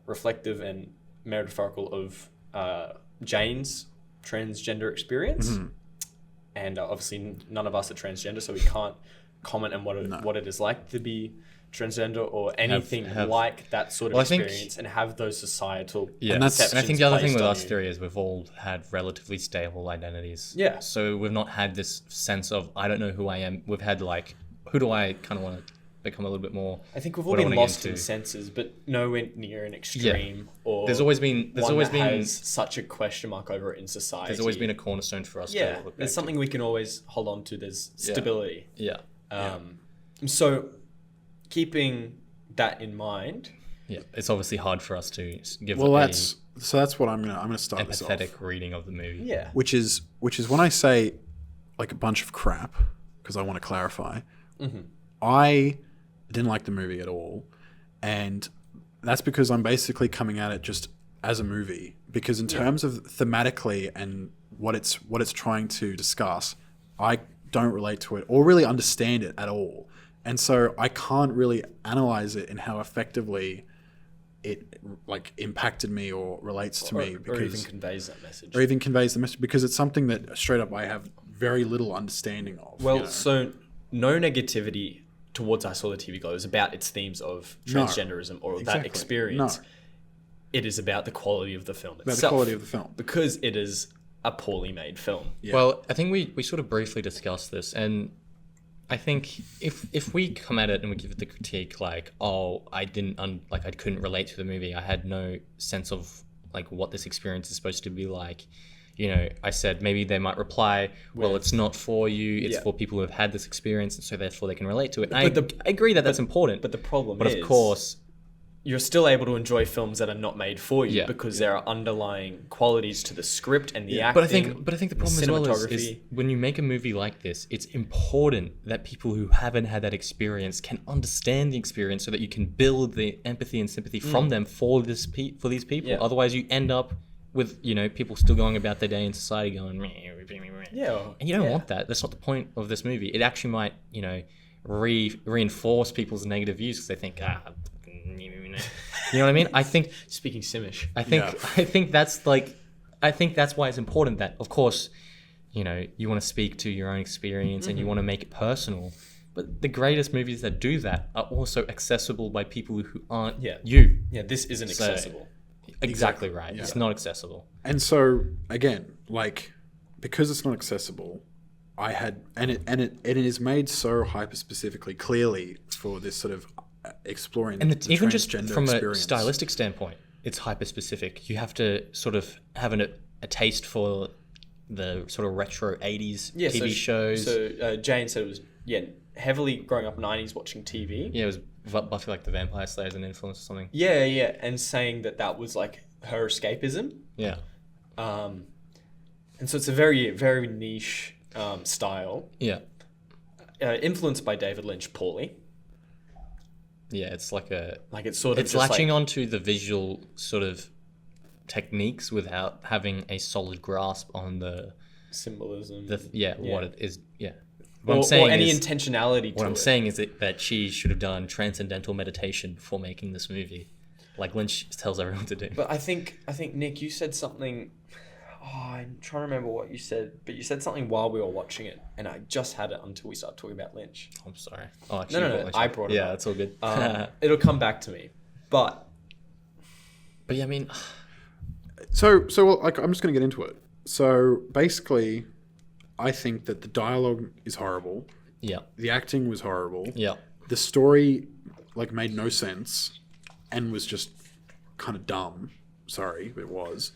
reflective and metaphorical of Jane's transgender experience. Mm-hmm. And obviously none of us are transgender, so we can't comment on what it is like to be transgender or anything like that sort of experience and have those societal and I think the other thing with us three is we've all had relatively stable identities. Yeah. So we've not had this sense of, I don't know who I am. We've had like, who do I kind of want to become a little bit more. I think we've all been lost in senses, but nowhere near an extreme. Or there's always been has such a question mark over it in society. There's always been a cornerstone for us. Yeah, there's something we can always hold on to. There's stability. Yeah. So keeping that in mind. Yeah, it's obviously hard for us to give. Well, that's what I'm gonna start this off. Empathetic reading of the movie. Yeah. Which is when I say like a bunch of crap, because I want to clarify. Mm-hmm. I didn't like the movie at all, and that's because I'm basically coming at it just as a movie. Because in terms of thematically and what it's trying to discuss, I don't relate to it or really understand it at all, and so I can't really analyze it and how effectively it like impacted me or relates to me, because or even conveys that message. Or even conveys the message, because it's something that straight up I have very little understanding of. Well, so no negativity towards I Saw the TV Glow is about its themes of transgenderism or that experience. No. It is about the quality of the film itself. About the quality of the film. Because it is a poorly made film. Yeah. Well, I think we sort of briefly discussed this, and I think if we come at it and we give it the critique like, oh, I couldn't relate to the movie, I had no sense of like what this experience is supposed to be like. You know, I said maybe they might reply, well, it's not for you, it's for people who have had this experience, and so therefore they can relate to it. I agree that that's important. But the problem is, of course, you're still able to enjoy films that are not made for you because there are underlying qualities to the script and the acting. But I think the problem as well is when you make a movie like this, it's important that people who haven't had that experience can understand the experience so that you can build the empathy and sympathy from them for these people. Yeah. Otherwise, you end up with, you know, people still going about their day in society going, meh, and you don't want that. That's not the point of this movie. It actually might, you know, reinforce people's negative views because they think, you know what I mean? I think, speaking Simish, I think that's why it's important that, of course, you know, you want to speak to your own experience and you want to make it personal. But the greatest movies that do that are also accessible by people who aren't you. Yeah, this isn't accessible. Exactly right. Yeah. It's not accessible. And so, again, like, because it's not accessible, I had, and it is made so hyper specifically, clearly for this sort of exploring And the even just transgender from experience. a stylistic standpoint, it's hyper specific. You have to sort of have a taste for the sort of retro 80s TV shows. So Jane said it was heavily growing up 90s watching TV. Yeah, it was Buffy like the Vampire Slayer as an influence or something. Yeah, and saying that was like her escapism. Yeah. And so it's a very, very niche style. Yeah. Influenced by David Lynch poorly. Yeah, it's like it's sort of it's just latching like, onto the visual sort of techniques without having a solid grasp on the symbolism. What it is. Yeah. Or any intentionality to What I'm it. saying is that she should have done transcendental meditation before making this movie, like Lynch tells everyone to do. But I think Nick, you said something. Oh, I'm trying to remember what you said, but you said something while we were watching it, and I just had it until we started talking about Lynch. I'm sorry. Oh, actually, No, I brought it yeah, up. that's all good. It'll come back to me, but yeah, I mean, So like, I'm just going to get into it. So basically, I think that the dialogue is horrible. yeah, The acting was horrible. yeah, The story like made no sense and was just kind of dumb. Sorry, it was.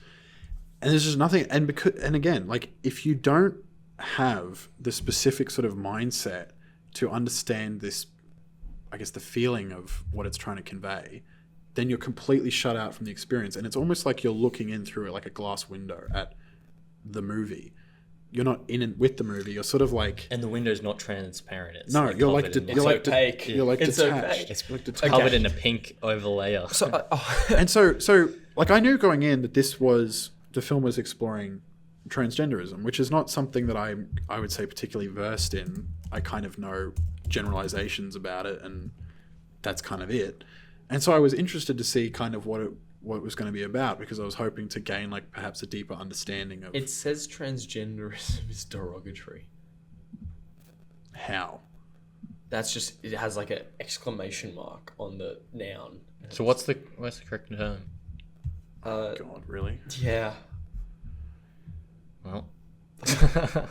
And there's just nothing. And again, like, if you don't have the specific sort of mindset to understand this, I guess, the feeling of what it's trying to convey, then you're completely shut out from the experience. And it's almost like you're looking in through like a glass window at the movie. You're not in it with the movie. You're sort of like, and the window's not transparent. It's no, you're like, covered in- you're like, opaque. you're like It's detached. opaque. It's like it's detached. covered in a pink overlayer. so And so like, I knew going in that the film was exploring transgenderism, which is not something that I would say particularly versed in. I kind of know generalizations about it, and that's kind of it. And so I was interested to see kind of what it was going to be about, because I was hoping to gain like perhaps a deeper understanding of it says transgenderism is derogatory. how. That's just, it has like an exclamation mark on the noun. So what's the correct term? God, really? Yeah. Well,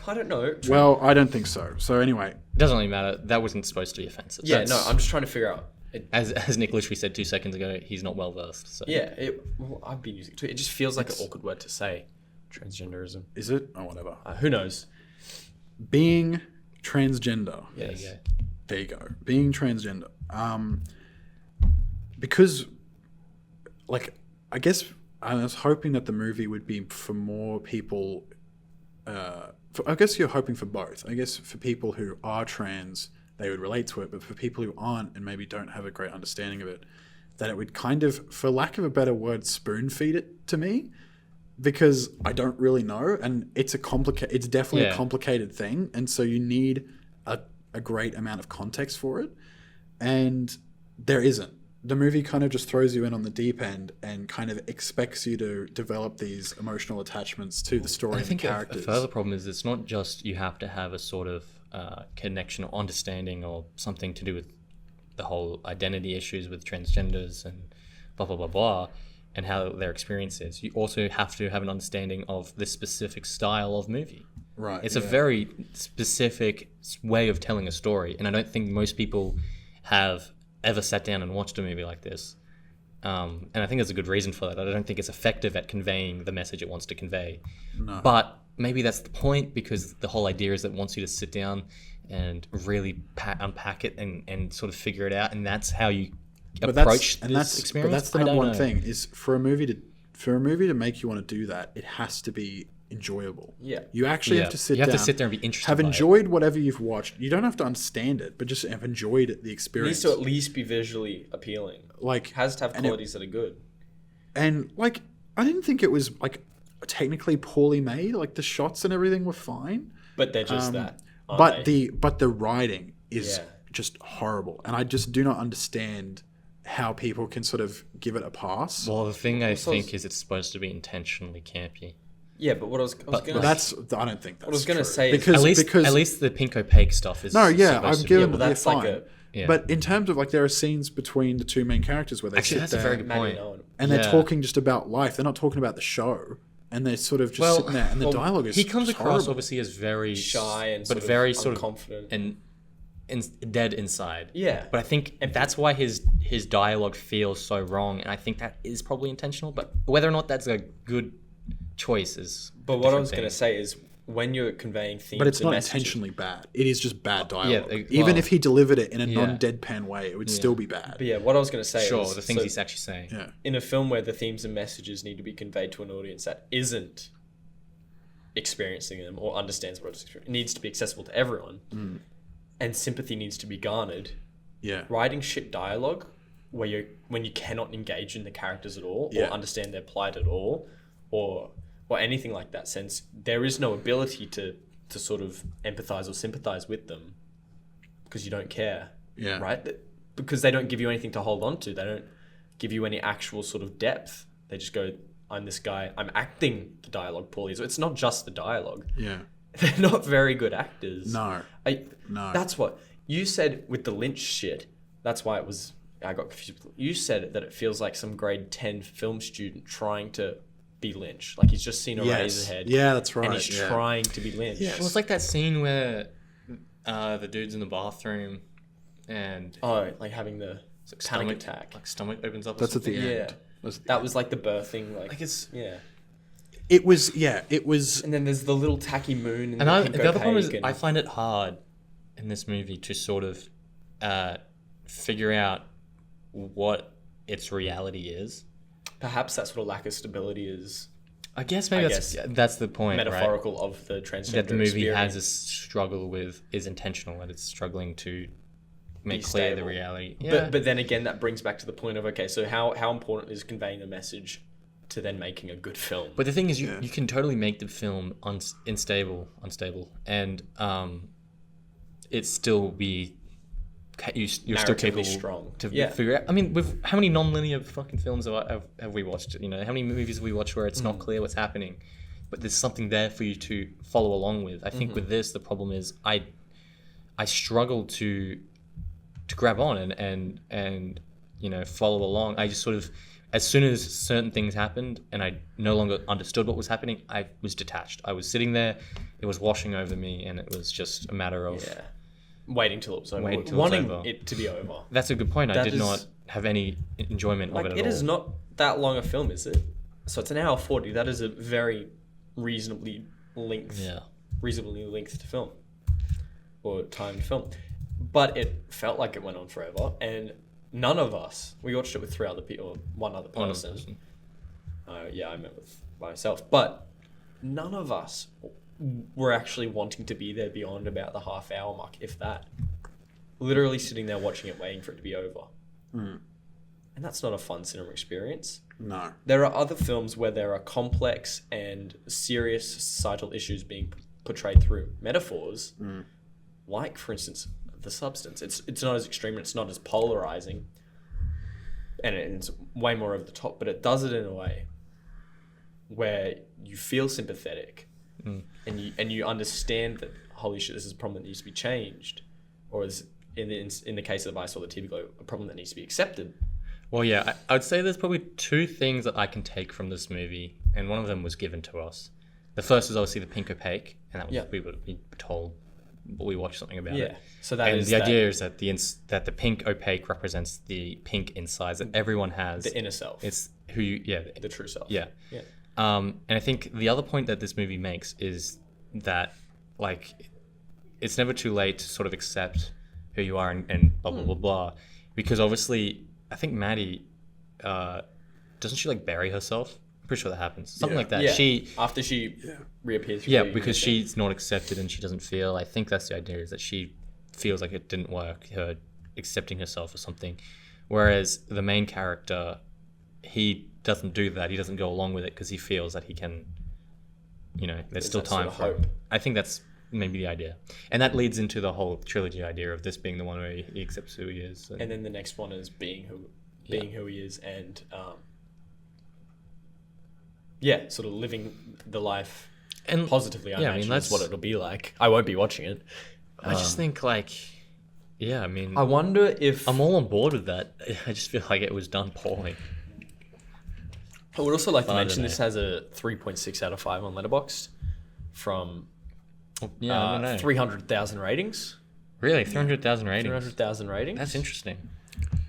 I don't know. Well, I don't think so. So anyway, it doesn't really matter. That wasn't supposed to be offensive. Yeah, That's- I'm just trying to figure out. as Nick literally said 2 seconds ago, he's not well versed. So. Yeah, I've been using it too. It just feels like an awkward word to say. Transgenderism. is it? Oh, whatever. Who knows? Being transgender. There Yes. you go. There you go. Being transgender. Because, like, I guess I was hoping that the movie would be for more people. I guess you're hoping for both. I guess for people who are trans, they would relate to it, but for people who aren't and maybe don't have a great understanding of it, that it would kind of, for lack of a better word, spoon feed it to me, because I don't really know, and it's definitely a Yeah. complicated thing, and so you need a great amount of context for it, and there isn't. The movie kind of just throws you in on the deep end and kind of expects you to develop these emotional attachments to the story I and the think a characters. further problem is it's not just you have to have a sort of connection or understanding or something to do with the whole identity issues with transgenders and blah, blah, blah, blah, and how their experience is. You also have to have an understanding of this specific style of movie. Right. It's a very specific way of telling a story, and I don't think most people have ever sat down and watched a movie like this. And I think there's a good reason for that. I don't think it's effective at conveying the message it wants to convey. No. But maybe that's the point, because the whole idea is that it wants you to sit down and really unpack it and sort of figure it out, and that's how you approach this experience. But that's the I don't number one know. thing, is for a movie to make you want to do that, it has to be enjoyable. Yeah. You actually Yeah. have to sit You down. have to sit there and be interested Have by it. enjoyed whatever you've watched. You don't have to understand it, but just have enjoyed the It experience. needs to at least be visually appealing. Like, It has to have and it- qualities that are good. And like, I didn't think it was like technically poorly made. Like, the shots and everything were fine, But they're just that. aren't but they? the writing is Yeah. just horrible, and I just do not understand how people can sort of give it a pass. Well, the thing I Also, think is it's supposed to be intentionally campy. Yeah, but what I was But gonna that's I don't think that's. I was gonna true. say is- because At least the pink opaque stuff is. no, yeah, supposed I'm to be- giving but they're that's like fine. a- Yeah. But in terms of like, there are scenes between the two main characters where they Actually, sit that's a there very good Maddie point. and Owen. and they're Yeah. talking just about life. They're not talking about the show, and they're sort of just Well, sitting there, and the dialogue is he comes across horrible. obviously as very Shy and but sort very of sort of unconfident. and dead inside. Yeah. But I think that's why his dialogue feels so wrong, and I think that is probably intentional. But whether or not that's a good choice is. But what I was going to say is, when you're conveying themes, But it's and not messages, intentionally bad. It is just bad dialogue. well, Even if he delivered it in a yeah. non-deadpan way, it would still be bad. But yeah, what I was going to say Sure, is, the things so he's actually saying. Yeah. in a film where the themes and messages need to be conveyed to an audience that isn't experiencing them or understands what it's experiencing, it needs to be accessible to everyone, and sympathy needs to be garnered. Yeah. Writing shit dialogue when you cannot engage in the characters at all, Yeah. or understand their plight at all, or anything like that, since there is no ability to sort of empathize or sympathize with them because you don't care. Yeah. Right? Because they don't give you anything to hold on to. They don't give you any actual sort of depth. They just go, I'm this guy, I'm acting the dialogue poorly. So it's not just the dialogue. Yeah. They're not very good actors. No. No. That's what you said with the Lynch shit. That's why I got confused. You said that it feels like some grade 10 film student trying to be Lynch. Like he's just seen a Razorhead. Yeah, that's right. And he's yeah. trying to be Lynch. Yes. Well, it's like that scene where the dude's in the bathroom and Oh, like having the like panic stomach attack. like stomach opens up. or That's at the something. end. Yeah. That's at the That end. was like the birthing. Like it's yeah. It was. Yeah. It was. And then there's the little tacky moon. And And the the other problem is, and I find it hard in this movie to sort of figure out what its reality is. perhaps that sort of lack of stability is I guess maybe that's the point, right? metaphorical of the transgender That the movie experience. has this struggle with is intentional, and it's struggling to make Be clear the stable. reality. Yeah. But then again, that brings back to the point of, okay, so how important is conveying a message to then making a good film? But the thing is, Yeah. you can totally make the film unstable, and it still be you're still Narratively capable strong. to Yeah. figure out. I mean, with how many non-linear fucking films have we watched? You know, how many movies have we watched where it's not clear what's happening, but there's something there for you to follow along with? I think with this, the problem is I struggle to grab on and you know, follow along. I just sort of, as soon as certain things happened and I no longer understood what was happening, I was detached. I was sitting there, it was washing over me, and it was just a matter of Yeah. Waiting till it was over. Waiting till it's Wanting over. it to be over. That's a good point. I That did is- not have any enjoyment Like, of it it at is all. not that long a film, is it? So it's an hour 40. That is a very reasonably lengthed film. Or timed film. But it felt like it went on forever. And none of us, we watched it with three other people, or one other One person. person. Yeah, I met by myself. But none of us were actually wanting to be there beyond about the half hour mark, if that. Literally sitting there watching it, waiting for it to be over. And that's not a fun cinema experience. No. There are other films where there are complex and serious societal issues being portrayed through metaphors, like, for instance, The Substance. It's not as extreme, it's not as polarizing, and it's way more over the top, but it does it in a way where you feel sympathetic and you understand that, holy shit, this is a problem that needs to be changed, or is in the case of I Saw the TV Glow, a problem that needs to be accepted. Well, yeah, I would say there's probably two things that I can take from this movie, and one of them was given to us. The first is obviously the pink opaque, and that was, we were told, but we watched something about it. So that And is the idea is that the pink opaque represents the pink insides that everyone has. the inner self, It's who you, the true self. yeah. And I think the other point that this movie makes is that, like, it's never too late to sort of accept who you are and blah, blah, blah, blah. Because obviously, I think Maddie, doesn't she, like, bury herself? I'm pretty sure that happens. Something like that. Yeah. After she reappears. Yeah, because she's not accepted and she doesn't feel. I think that's the idea, is that she feels like it didn't work, her accepting herself or something. Whereas the main character, he doesn't do that. He doesn't go along with it because he feels that he can, you know, there's still that sort time of for him. hope. I think that's maybe the idea. And that leads into the whole trilogy idea of this being the one where he accepts who he is. And then the next one is being who he is, and sort of living the life and positively. I imagine that's what it'll be like. I won't be watching it. I just think, like, yeah, I mean, I wonder if I'm all on board with that. I just feel like it was done poorly. I would also like to I don't mention know. this has a 3.6 out of 5 on Letterboxd from Yeah, I don't know. 300,000 ratings. Really, 300,000 ratings. 300,000 ratings. That's interesting.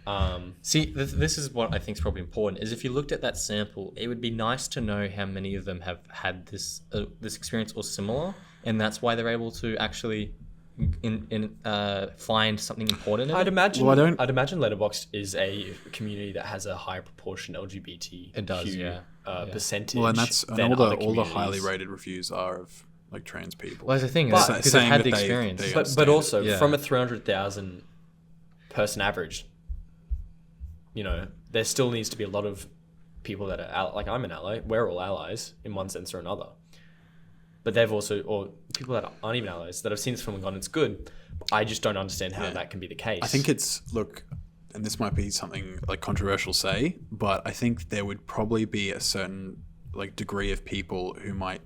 Um, See, this is what I think is probably important. Is if you looked at that sample, it would be nice to know how many of them have had this experience or similar, and that's why they're able to actually find something important in I'd it. imagine. Well, I don't- I'd imagine Letterboxd is a community that has a higher proportion LGBT. It does, yeah. Percentage. Well, and than all other the highly communities. rated reviews are of like trans people. Well, that's the thing, But- because saying they've had that the they- experience. they- But understand also it. Yeah. from a 300,000 person average, there still needs to be a lot of people that are like I'm an ally. We're all allies in one sense or another. But they've also, or people that aren't even allies, that have seen this film and gone, it's good. But I just don't understand how that can be the case. I think and this might be something like controversial to say, but I think there would probably be a certain like degree of people who may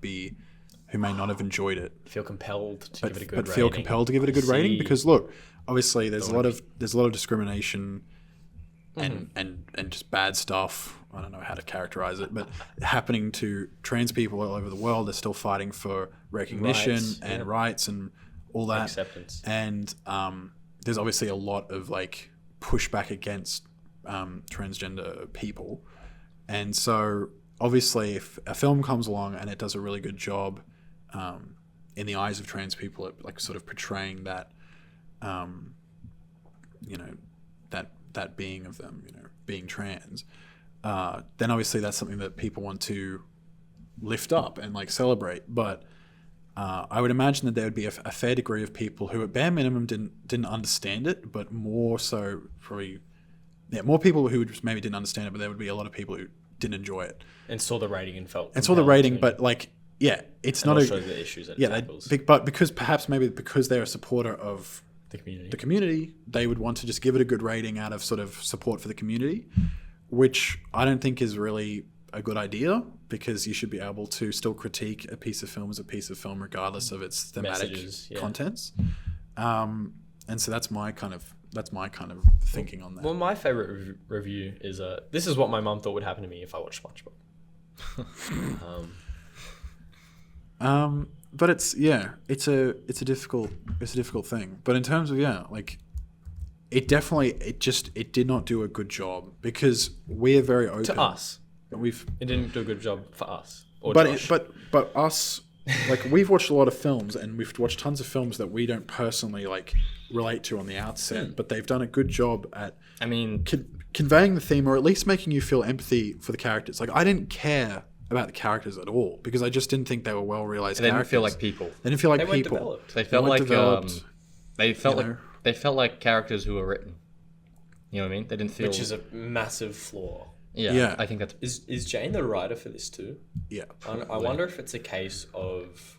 not have enjoyed it, feel compelled to give it a good but rating. feel compelled to give it a good I rating see. because look, obviously there's a lot of discrimination and just bad stuff. I don't know how to characterize it, but happening to trans people all over the world. They're still fighting for recognition Rights, and yeah. rights and all that Acceptance. And there's obviously a lot of like pushback against transgender people, and so obviously if a film comes along and it does a really good job in the eyes of trans people at like sort of portraying that that being of them, being trans, then obviously that's something that people want to lift up and like celebrate. But I would imagine that there would be a fair degree of people who at bare minimum didn't understand it, but more so probably more people who just maybe didn't understand it, but there would be a lot of people who didn't enjoy it And saw the rating and felt. and saw the compelled rating, to- but like it's and not also a the issues that it yeah tackles. but because they're a supporter of The community. the community, they would want to just give it a good rating out of sort of support for the community, which I don't think is really a good idea, because you should be able to still critique a piece of film as a piece of film regardless of its thematic Messages, yeah. contents. And so that's my kind of thinking on that. Well, my favorite review is this is what my mum thought would happen to me if I watched SpongeBob. But it's a difficult thing. But in terms of like it did not do a good job, because we're very open To us, and we've it didn't do a good job for us. Or but Josh. but us, like, we've watched a lot of films and we've watched tons of films that we don't personally like relate to on the outset, but they've done a good job at I mean, conveying the theme, or at least making you feel empathy for the characters. Like, I didn't care about the characters at all, because I just didn't think they were well realized they didn't characters. feel like people. They didn't feel like They weren't people. developed. They felt weren't like developed, they felt you like know. they felt like characters who were written. You know what I mean? They didn't feel. Which is a massive flaw. yeah. I think that's Is Jane the writer for this too? Yeah. I wonder if it's a case of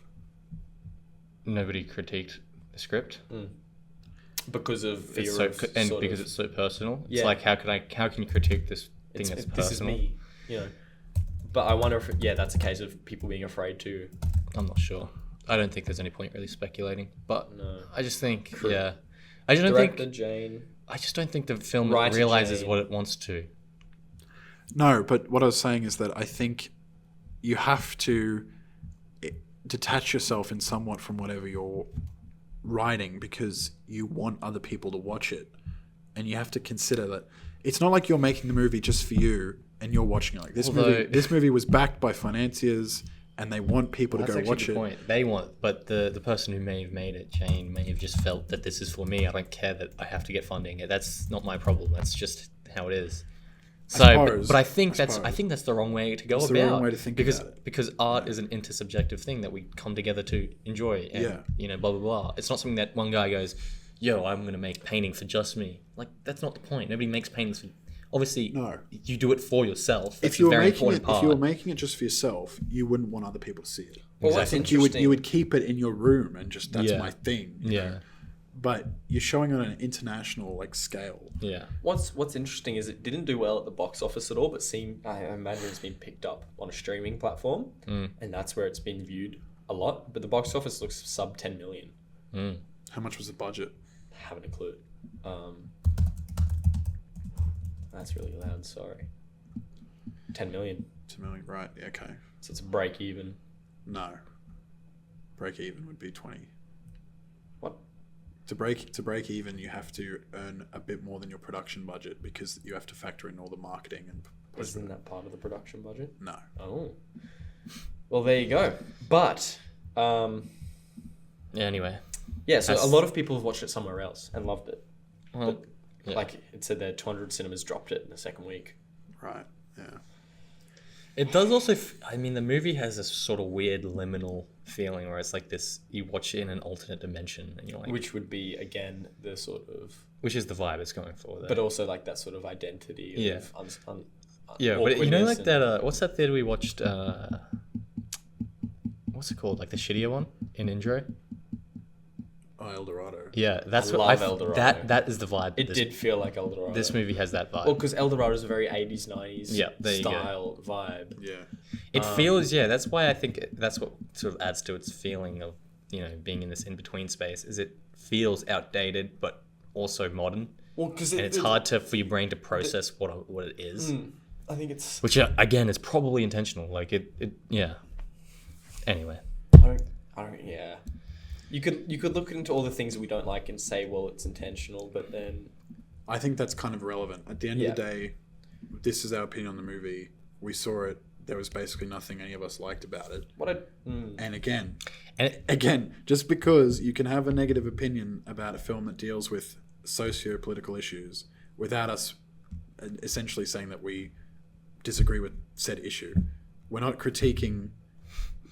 nobody critiqued the script. because of fear It's so, of and sort because of, it's so personal. It's Yeah. like how can you critique this thing that's this is personal? me, But I wonder if that's a case of people being afraid to. I'm not sure. I don't think there's any point really speculating. But No. I just think True. I just don't Director think Jane. I just don't think the film Writer realizes Jane. what it wants to. No, but what I was saying is that I think you have to detach yourself in somewhat from whatever you're writing, because you want other people to watch it, and you have to consider that it's not like you're making the movie just for you and you're watching it. Like, this movie was backed by financiers, and they want people to That's go actually watch the it. point. They want, but the person who may have made it, Jane, may have just felt that this is for me. I don't care that I have to get funding. That's not my problem. That's just how it is. So, suppose. but I think I that's suppose. the wrong way to go It's about. the wrong way to think because about it. because art is an intersubjective thing that we come together to enjoy. And, Yeah. blah blah blah. It's not something that one guy goes, "Yo, I'm gonna make painting for just me." Like, that's not the point. Nobody makes paintings for. Obviously, No. you do it for yourself. That's If you a were very making important it, part. if you were making it just for yourself, you wouldn't want other people to see it. Well, what's Exactly. interesting? You would keep it in your room and just that's Yeah. my thing. you Yeah. know? But you're showing on an international like scale. Yeah. What's interesting is it didn't do well at the box office at all, but I imagine it's been picked up on a streaming platform, and that's where it's been viewed a lot. But the box office looks sub 10 million. How much was the budget? Haven't a clue. That's really loud. Sorry. 10 million. 2 million, right? Yeah, okay. So it's a break even. No. Break even would be 20. What? To break even, you have to earn a bit more than your production budget because you have to factor in all the marketing and. Isn't that part of the production budget? No. Oh. Well, there you go. But, Yeah, anyway. yeah, so a lot of people have watched it somewhere else and loved it. Well, But, yeah. like it said there, 200 cinemas dropped it in the second week. Right. Yeah. It does also. I mean, the movie has this sort of weird liminal feeling where it's like this. You watch it in an alternate dimension, and you're like, Which would be, again, the sort of... which is the vibe it's going for. There. But also, like, that sort of identity Yeah. of... Yeah, but you know, like awkwardness that. What's that theater we watched? What's it called? Like the shittier one in Indre. Oh, El Dorado. Yeah, that's I what love El Dorado. That is the vibe. It did feel like El Dorado. This movie has that vibe. Well, because El Dorado is a very 80s, 90s Yeah, there you go. style vibe. Yeah. It feels, yeah. That's why I think that's what sort of adds to its feeling of being in this in between space. Is it feels outdated but also modern, Well, because and it's hard for your brain to process what it is. I think it's... Which again is probably intentional. Like it yeah. Anyway, I don't, yeah. You could look into all the things that we don't like and say, well, it's intentional, but then... I think that's kind of irrelevant. At the end of the Yeah. day, this is our opinion on the movie. We saw it. There was basically nothing any of us liked about it. And again, just because you can have a negative opinion about a film that deals with socio-political issues without us essentially saying that we disagree with said issue, we're not critiquing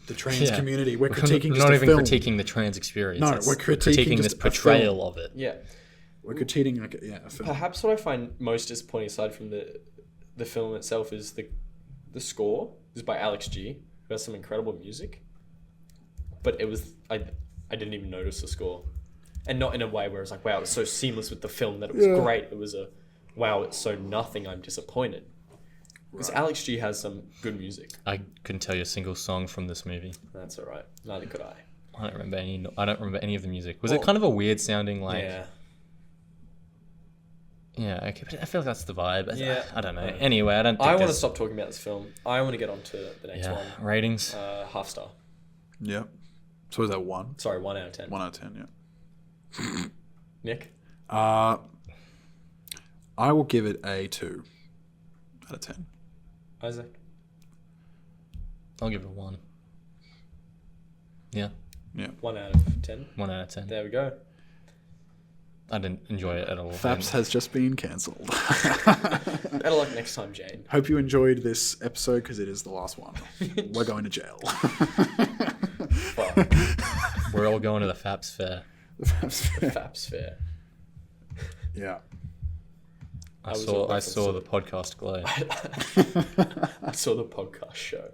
the trans community. We're critiquing just not a even film. critiquing the trans experience. No, we're critiquing this just a portrayal of it. Yeah. We're critiquing a film. Perhaps what I find most disappointing, aside from the film itself, is the score. This is by Alex G, who has some incredible music. But it was... I didn't even notice the score. And not in a way where it's like, wow, it's so seamless with the film that it was great. It was wow, it's so nothing, I'm disappointed. Because Alex G has some good music. I couldn't tell you a single song from this movie. That's all right. Neither could I. I don't remember any of the music. Was it kind of a weird sounding like? Yeah. Yeah. Okay, but I feel like that's the vibe. Yeah. I don't know. Anyway, I don't. Think I want to there's- stop talking about this film. I want to get on to the next Yeah. one. Ratings. Half star. Yep. So is that 1? Sorry, 1 out of 10. 1 out of 10, yeah. Nick? I will give it a 2 out of 10. Isaac? I'll give it a 1. Yeah. 1 out of 10. 1 out of 10. There we go. I didn't enjoy it at all. Faps has just been cancelled. Better luck next time, Jane. Hope you enjoyed this episode because it is the last one. We're going to jail. Fuck. We're all going to the Faps Fair. Faps Fair. Yeah. I was saw a reference the to- podcast glow. I saw the podcast show.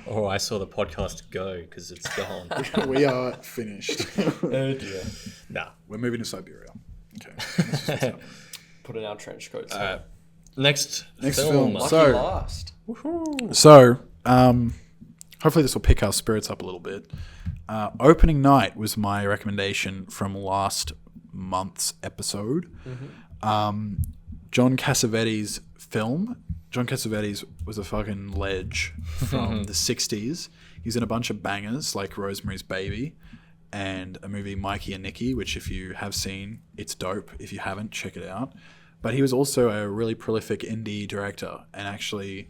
Or I saw the podcast go because it's gone. We are finished. Oh dear. Nah. We're moving to Siberia. Okay. That's just what's happening. Put in our trench coats. Next film. Lucky So- last. So, hopefully this will pick our spirits up a little bit. Opening night was my recommendation from last month's episode. John Cassavetes' film. John Cassavetes was a fucking ledge from the 60s. He's in a bunch of bangers like Rosemary's Baby and a movie Mikey and Nicky, which if you have seen, it's dope. If you haven't, check it out. But he was also a really prolific indie director and actually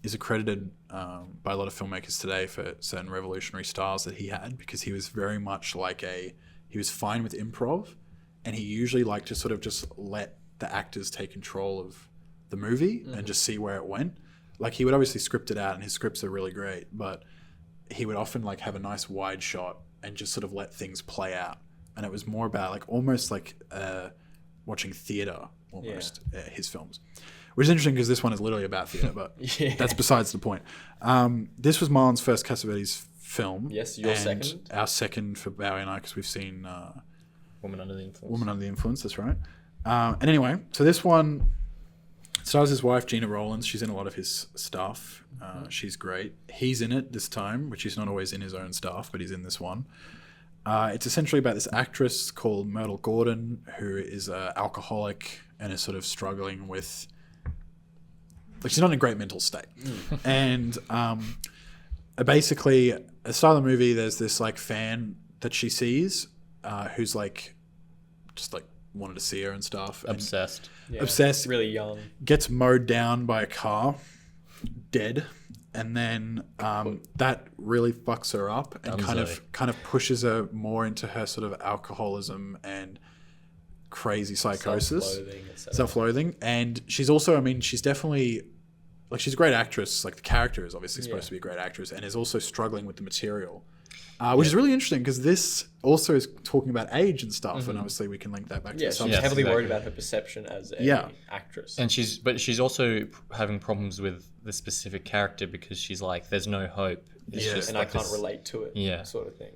is accredited by a lot of filmmakers today for certain revolutionary styles that he had, because he was very much like he was fine with improv, and he usually liked to sort of just let the actors take control of the movie and just see where it went. Like, he would obviously script it out, and his scripts are really great, but he would often like have a nice wide shot and just sort of let things play out. And it was more about like almost like watching theater almost, his films. Which is interesting because this one is literally about theater, but that's besides the point. This was Marlon's first Cassavetes film. Yes, your and second. Our second for Bowie and I, because we've seen Woman Under the Influence. Woman Under the Influence, that's right. And anyway, so this one stars his wife, Gina Rowlands. She's in a lot of his stuff. She's great. He's in it this time, which he's not always in his own stuff, but he's in this one. It's essentially about this actress called Myrtle Gordon, who is an alcoholic and is sort of struggling with like she's not in a great mental state. And basically, at the start of the movie, there's this like fan that she sees who's like just like wanted to see her and stuff. And Obsessed. Yeah. Obsessed. Really young. Gets mowed down by a car, dead. And then that really fucks her up and kind of pushes her more into her sort of alcoholism and crazy psychosis, self-loathing. And she's also, I mean, she's definitely like, she's a great actress. Like the character is obviously supposed to be a great actress and is also struggling with the material, which is really interesting because this also is talking about age and stuff. And obviously we can link that back to the she's subject. heavily worried about her perception as a actress. And she's also having problems with the specific character because she's like, there's no hope. It's just and like I can't relate to it. Sort of thing.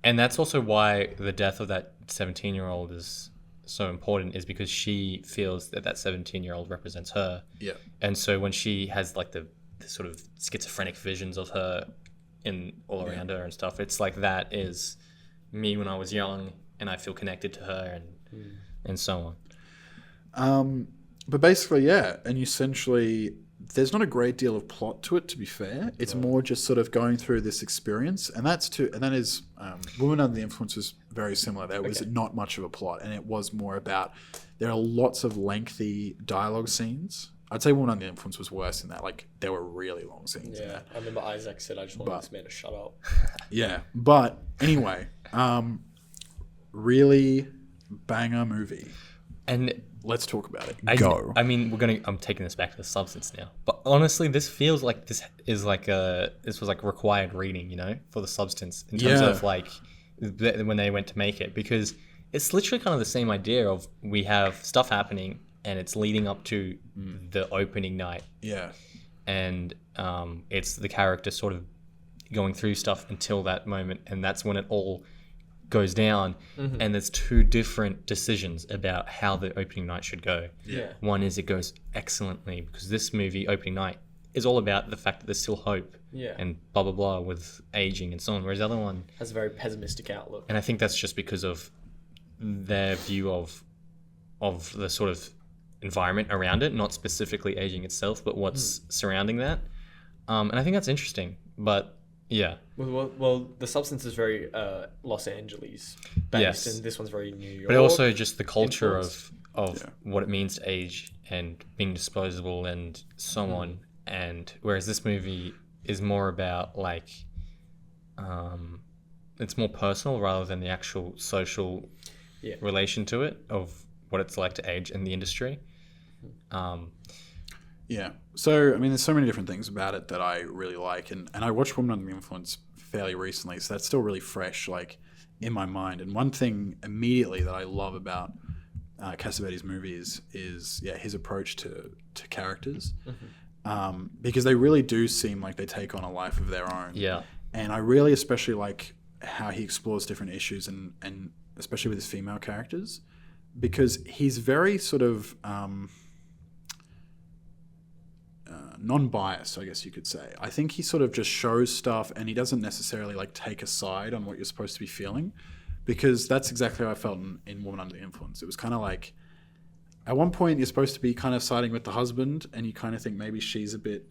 And that's also why the death of that 17-year-old is so important, is because she feels that 17-year-old represents her. Yeah. And so when she has like the sort of schizophrenic visions of her in all around her and stuff, it's like that is me when I was young and I feel connected to her and so on. But basically, and essentially there's not a great deal of plot to it, to be fair. It's more just sort of going through this experience, and that is Woman Under the Influence was very similar. There was not much of a plot, and it was more about, there are lots of lengthy dialogue scenes. I'd say Woman Under the Influence was worse than that. Like, there were really long scenes in that. I remember Isaac said, I just want this man to shut up. But anyway, really banger movie. And let's talk about it. I mean, I'm taking this back to the substance now. But honestly, this feels like this was like required reading, you know, for the substance in terms of like when they went to make it, because it's literally kind of the same idea of we have stuff happening and it's leading up to the opening night. Yeah. And it's the character sort of going through stuff until that moment, and that's when it all goes down. And there's two different decisions about how the opening night should go. One is it goes excellently because this movie opening night is all about the fact that there's still hope and blah blah blah with aging and so on, whereas the other one has a very pessimistic outlook, and I think that's just because of their view of the sort of environment around it, not specifically aging itself, but what's surrounding that. And I think that's interesting, but Well, the substance is very Los Angeles based, and this one's very New York. But also just the culture of what it means to age and being disposable and so on. And whereas this movie is more about like, it's more personal rather than the actual social relation to it of what it's like to age in the industry. So, I mean, there's so many different things about it that I really like. And I watched Woman Under the Influence fairly recently, so that's still really fresh, like, in my mind. And one thing immediately that I love about Cassavetes' movies is his approach to characters. Because they really do seem like they take on a life of their own. And I really especially like how he explores different issues and especially with his female characters, because he's very sort of non-biased, I guess you could say. I think he sort of just shows stuff and he doesn't necessarily like take a side on what you're supposed to be feeling, because that's exactly how I felt in Woman Under the Influence. It was kind of like, at one point you're supposed to be kind of siding with the husband and you kind of think maybe she's a bit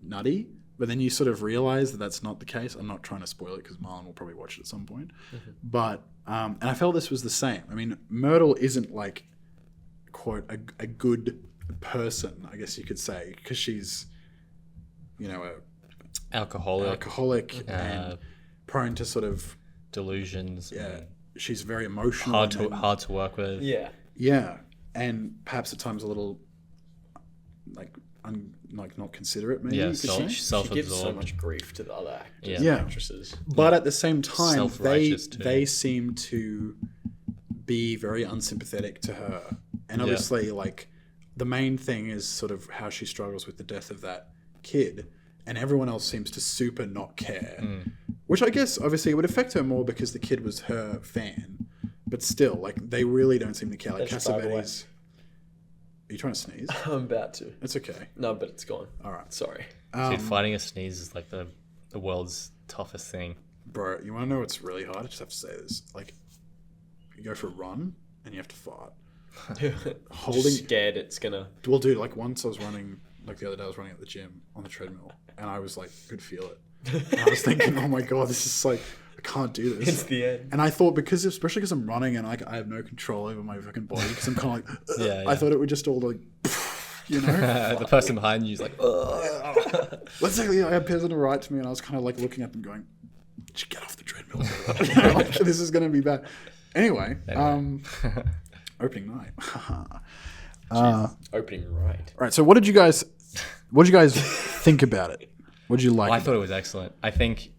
nutty, but then you sort of realize that that's not the case. I'm not trying to spoil it because Marlon will probably watch it at some point. But, and I felt this was the same. I mean, Myrtle isn't like, quote, a good person, I guess you could say, because she's, you know, a alcoholic and prone to sort of delusions. She's very emotional. Hard to work with. And perhaps at times a little like not considerate, maybe. Self-absorbed. She gives so much grief to the other actors and actresses. But at the same time, they seem to be very unsympathetic to her. And obviously, like, the main thing is sort of how she struggles with the death of that kid, and everyone else seems to super not care, which I guess obviously it would affect her more because the kid was her fan, but still, like, they really don't seem to care. Like Cassavetes. Are you trying to sneeze? I'm about to. It's okay. No, but it's gone. All right. Sorry. Dude, fighting a sneeze is like the world's toughest thing. Bro, you want to know what's really hard? I just have to say this. Like, you go for a run and you have to fart. Holding scared it's gonna. Well, dude, like once I was running like the other day I was running at the gym on the treadmill, and I was like, could feel it. And I was thinking, oh my god, this is like, I can't do this. It's the end. And I thought, especially because I'm running and like I have no control over my fucking body, because I'm kind of like, Yeah, I thought it would just all like, you know. The person behind you is like, ugh. Let's say I had person to right to me, and I was kind of like looking up and going, just get off the treadmill. You know, like, this is going to be bad. Anyway, opening night. Opening right. Right. So what did you guys think about it? What did you like? I thought it was excellent. I think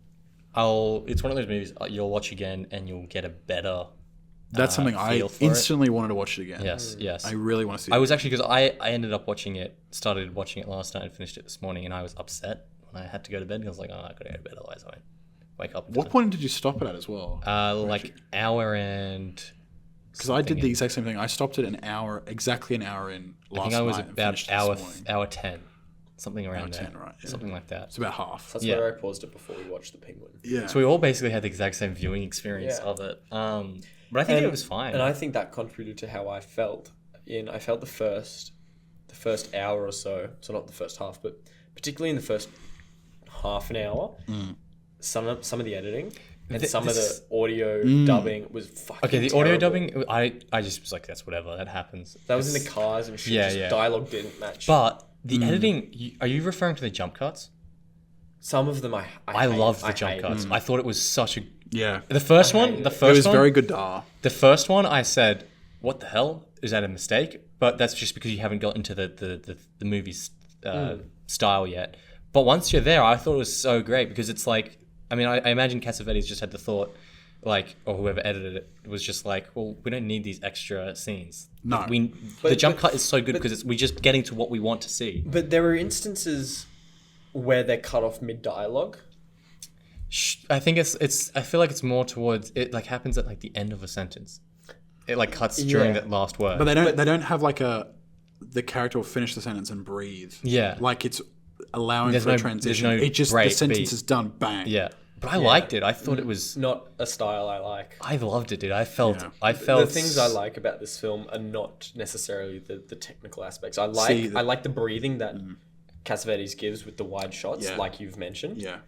it's one of those movies you'll watch again and you'll get a better. That's something I feel for instantly wanted to watch it again. Yes. I really want to see it. I was actually, because I ended up started watching it last night and finished it this morning, and I was upset when I had to go to bed. I was like, oh, I gotta go to bed, otherwise I won't wake up. What point did you stop it at as well? Like hour and. Because I did the exact same thing. I stopped it exactly an hour in last night. I think I was and about finished hour 10, something around hour there. 10, right? Yeah. Something like that. It's about half. That's Yeah. where I paused it before we watched The Penguin. Yeah. So we all basically had the exact same viewing experience Yeah. of it. But I think it was fine. And I think that contributed to how I felt. I felt the first hour or so not the first half, but particularly in the first half an hour, some of the editing and some of the audio dubbing was fucking Okay, the terrible. audio dubbing, I just was like, that's whatever, that happens. That was in the cars and shit. Yeah, Just yeah. dialogue didn't match. But the editing, are you referring to the jump cuts? some of them I hate. loved the I jump hate. cuts. I thought it was such a. Yeah. The first I one, hated the it. It first was one, very good. Da. the first one, I said, what the hell? Is that a mistake? But that's just because you haven't got into the movie's style yet. But once you're there, I thought it was so great because it's like, I mean, I imagine Cassavetes just had the thought, like, or whoever edited it was just like, well, we don't need these extra scenes. No. The jump cut is so good because we're just getting to what we want to see. But there were instances where they're cut off mid dialogue. I think it's. I feel like it's more towards it. Like happens at like the end of a sentence. It like cuts during Yeah. that last word. But they don't have like the character will finish the sentence and breathe. Yeah. Like it's allowing There's for a no- transition. there's no It just, the break, sentence beat. is done, bang. Yeah, but I liked it. I thought it was. Not a style I like. I loved it, dude. I felt. Yeah. I felt The things I like about this film are not necessarily the technical aspects. I See, like the breathing that Cassavetes gives with the wide shots, Yeah. like you've mentioned. Yeah.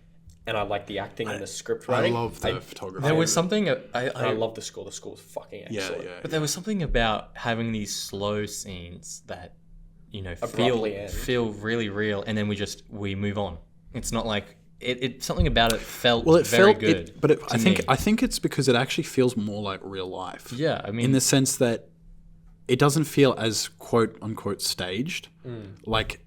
And I like the acting and the script I writing. love the photography. There was something. And I love the score. The score was fucking Yeah, excellent. yeah. But there was something about having these slow scenes that, Abruptly end. feel really real, and then we move on. It's not like it. Something about it felt Well, it very felt good. but to me. I think it's because it actually feels more like real life. Yeah, I mean, In the sense that it doesn't feel as quote unquote staged. Like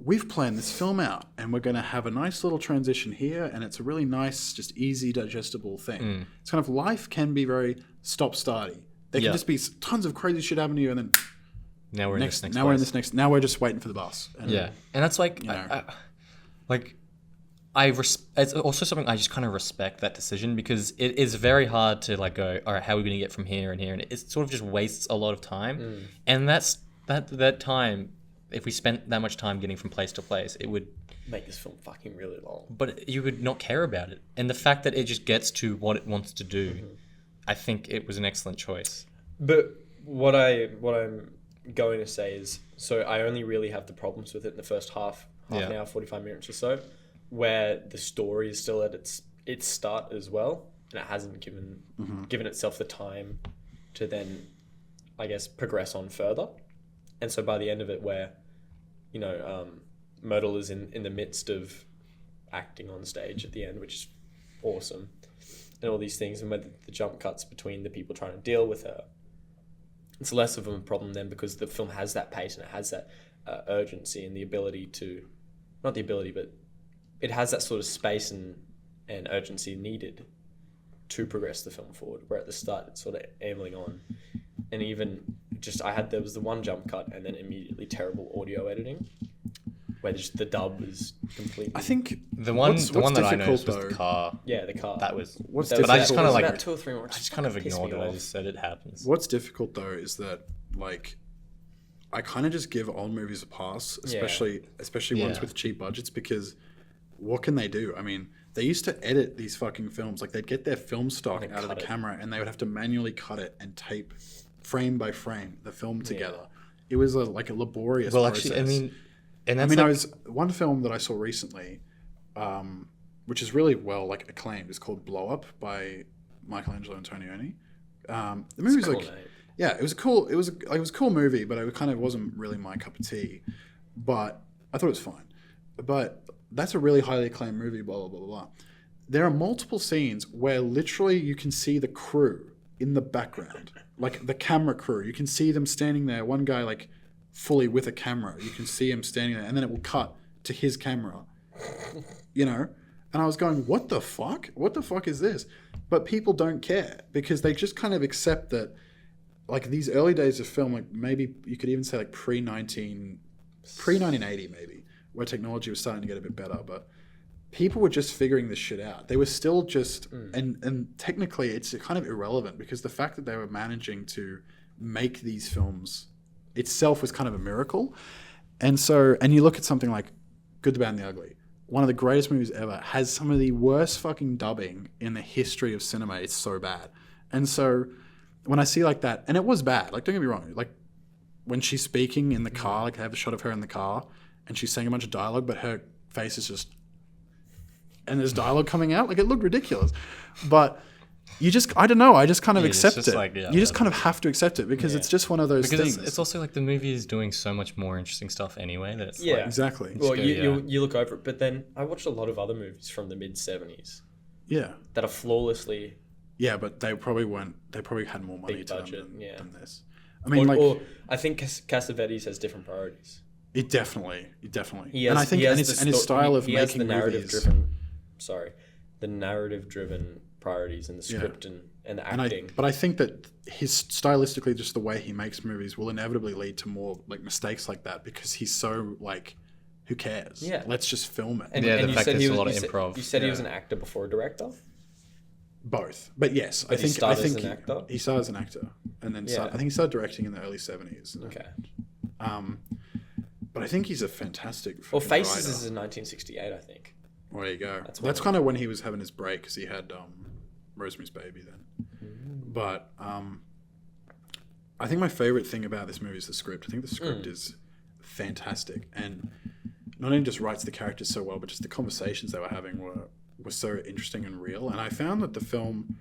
we've planned this film out and we're going to have a nice little transition here and it's a really nice, just easy, digestible thing. It's kind of life can be very stop-starty. There can Yeah. just be tons of crazy shit happening to you and then now we're in this next. now we're in place. this next, now we're just waiting for the bus. And Yeah, and that's like, know. it's also something I just kind of respect that decision because it is very hard to like go, all right, how are we going to get from here and here, and it sort of just wastes a lot of time, and that time, if we spent that much time getting from place to place, it would, Make this film fucking really long. but you would not care about it, and the fact that it just gets to what it wants to do, I think it was an excellent choice. But what I'm going to say is, so I only really have the problems with it in the first half an hour, 45 minutes or so, where the story is still at its start as well, and it hasn't given itself the time to then, I guess, progress on further. And so by the end of it, where Myrtle is in the midst of acting on stage at the end, which is awesome, and all these things, and where the jump cuts between the people trying to deal with her, it's less of a problem then because the film has that pace and it has that urgency and the ability to, not the ability, but it has that sort of space and urgency needed to progress the film forward, where at the start it's sort of ambling on. And even just, there was the one jump cut and then immediately terrible audio editing, where just the dub is completely... I think The one that I noticed was though- the car. Yeah, the car. That was, What's but I just difficult kind of is like, about 2 or 3 more. I just kind of pissed ignored me it. I off. just said it happens. What's difficult though is that like I kind of just give old movies a pass, especially ones Yeah. with cheap budgets, because what can they do? I mean, they used to edit these fucking films. Like they'd get their film stock out of the camera and they would have to manually cut it and tape frame by frame the film together. It was like a laborious Well, process. actually, I mean, And I that's mean, like, I was one film that I saw recently, which is really well like acclaimed. Is called Blow Up by Michelangelo Antonioni. The movie's Cool like, name. yeah, it was cool. It was a cool movie, but it kind of wasn't really my cup of tea. But I thought it was fine. But that's a really highly acclaimed movie. Blah blah blah blah blah. There are multiple scenes where literally you can see the crew in the background, like the camera crew. You can see them standing there. One guy like fully with a camera. You can see him standing there, and then it will cut to his camera. You know, and I was going, "What the fuck? What the fuck is this?" But people don't care because they just kind of accept that, like these early days of film, like maybe you could even say like pre 1980 maybe, where technology was starting to get a bit better, but people were just figuring this shit out. They were still just, and technically it's kind of irrelevant because the fact that they were managing to make these films itself was kind of a miracle. And so, and you look at something like Good, the Bad, and the Ugly, one of the greatest movies ever, has some of the worst fucking dubbing in the history of cinema. It's so bad. And so when I see like that, and it was bad, like don't get me wrong, like when she's speaking in the car, like I have a shot of her in the car and she's saying a bunch of dialogue, but her face is just, and there's dialogue coming out, like it looked ridiculous. But you just, I don't know, I just kind of accept just it. like, yeah, you just kind of have to accept it because it's just one of those because things. it's also like the movie is doing so much more interesting stuff anyway that it's Yeah. like, Exactly. Well, go, you look over it, but then I watched a lot of other movies from the mid 70s Yeah. that are flawlessly Yeah, but they probably had more money Big to budget, them yeah. than this. I mean, or I think Cassavetes has different priorities. it definitely. He has, And I think he has and his style of he has making the narrative movies. driven. The narrative driven priorities in the script and the acting. But I think that his stylistically, just the way he makes movies, will inevitably lead to more like mistakes like that because he's so like, who cares? Yeah. Let's just film it. And, Yeah, and the you fact said there's he a was, lot of you said- improv. You said he Yeah. was an actor before a director. Both, but yes, But I he think started I think as an actor? he started as an actor, and then Yeah. I think he started directing in the early 70s. Okay. But I think he's a fantastic. Well, fucking Faces writer. is in 1968, I think. Well, there you go. That's That's one kind of when he was having his break because he had Rosemary's Baby then. But I think my favorite thing about this movie is the script. I think the script is fantastic and not only just writes the characters so well, but just the conversations they were having were so interesting and real. And I found that the film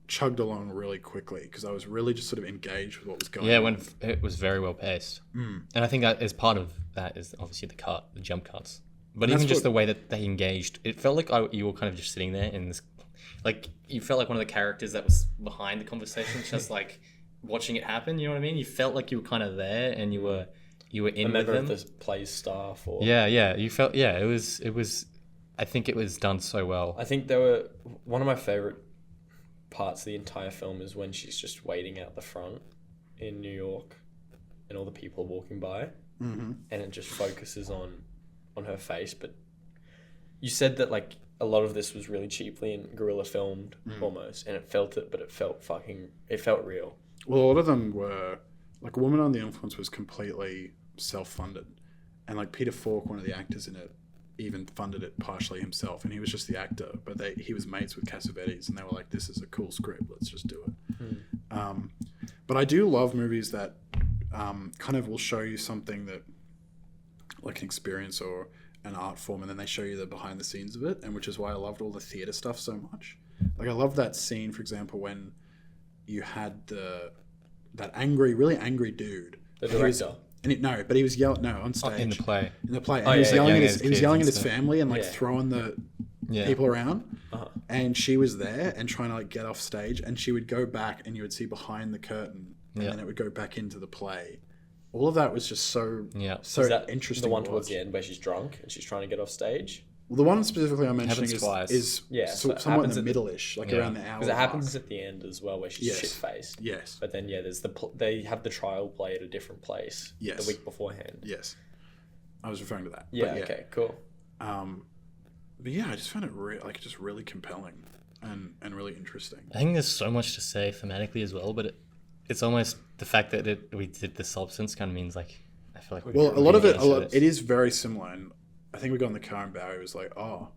chugged along really quickly because I was really just sort of engaged with what was going on. yeah, when it was very well paced. And I think that is part of that is obviously the jump cuts. But And even that's just what- the way that they engaged, it felt like you were kind of just sitting there in this, like you felt like one of the characters that was behind the conversation, just like watching it happen. You know what I mean? You felt like you were kind of there and you were in A with member them. of the play's staff, or Yeah, you felt it was. I think it was done so well. I think there were one of my favorite parts of the entire film is when she's just waiting out the front in New York, and all the people are walking by, and it just focuses on her face. But you said that like a lot of this was really cheaply and guerrilla filmed almost, and it felt real. Well, a lot of them were like A Woman Under the Influence was completely self-funded, and like Peter Falk, one of the actors in it, even funded it partially himself, and he was just the actor. But he was mates with Cassavetes, and they were like, "This is a cool script. Let's just do it." But I do love movies that kind of will show you something that, like an experience or an art form, and then they show you the behind the scenes of it, and which is why I loved all the theater stuff so much. Like I love that scene, for example, when you had that really angry dude, The and he was- director. but he was yelling on stage In the play. in the play, and Oh, he was yeah, yelling yelling at at his, his he was kids yelling and at his stuff. family and like Yeah. throwing the Yeah. people around. Uh-huh. And she was there and trying to like get off stage, and she would go back, and you would see behind the curtain, and Yeah. then it would go back into the play. All of that was just so Is that interesting. the one to towards watch. the end where she's drunk and she's trying to get off stage? Well, the one specifically I'm mentioning Happens twice. is Yeah, so it somewhat in happens the at the- middle-ish, like Yeah. around the hour. Because it happens at the end as well, where she's Yes. shit-faced. Yes. But then there's they have the trial play at a different place Yes. the week beforehand. Yes. I was referring to that. Yeah. But Okay. Cool. But yeah, I just found it just really compelling and really interesting. I think there's so much to say thematically as well, but it's almost the fact that we did the substance kind of means like I feel like we Well, a lot of it, it it is very similar, and I think we got in the car and Barry was like, "Oh,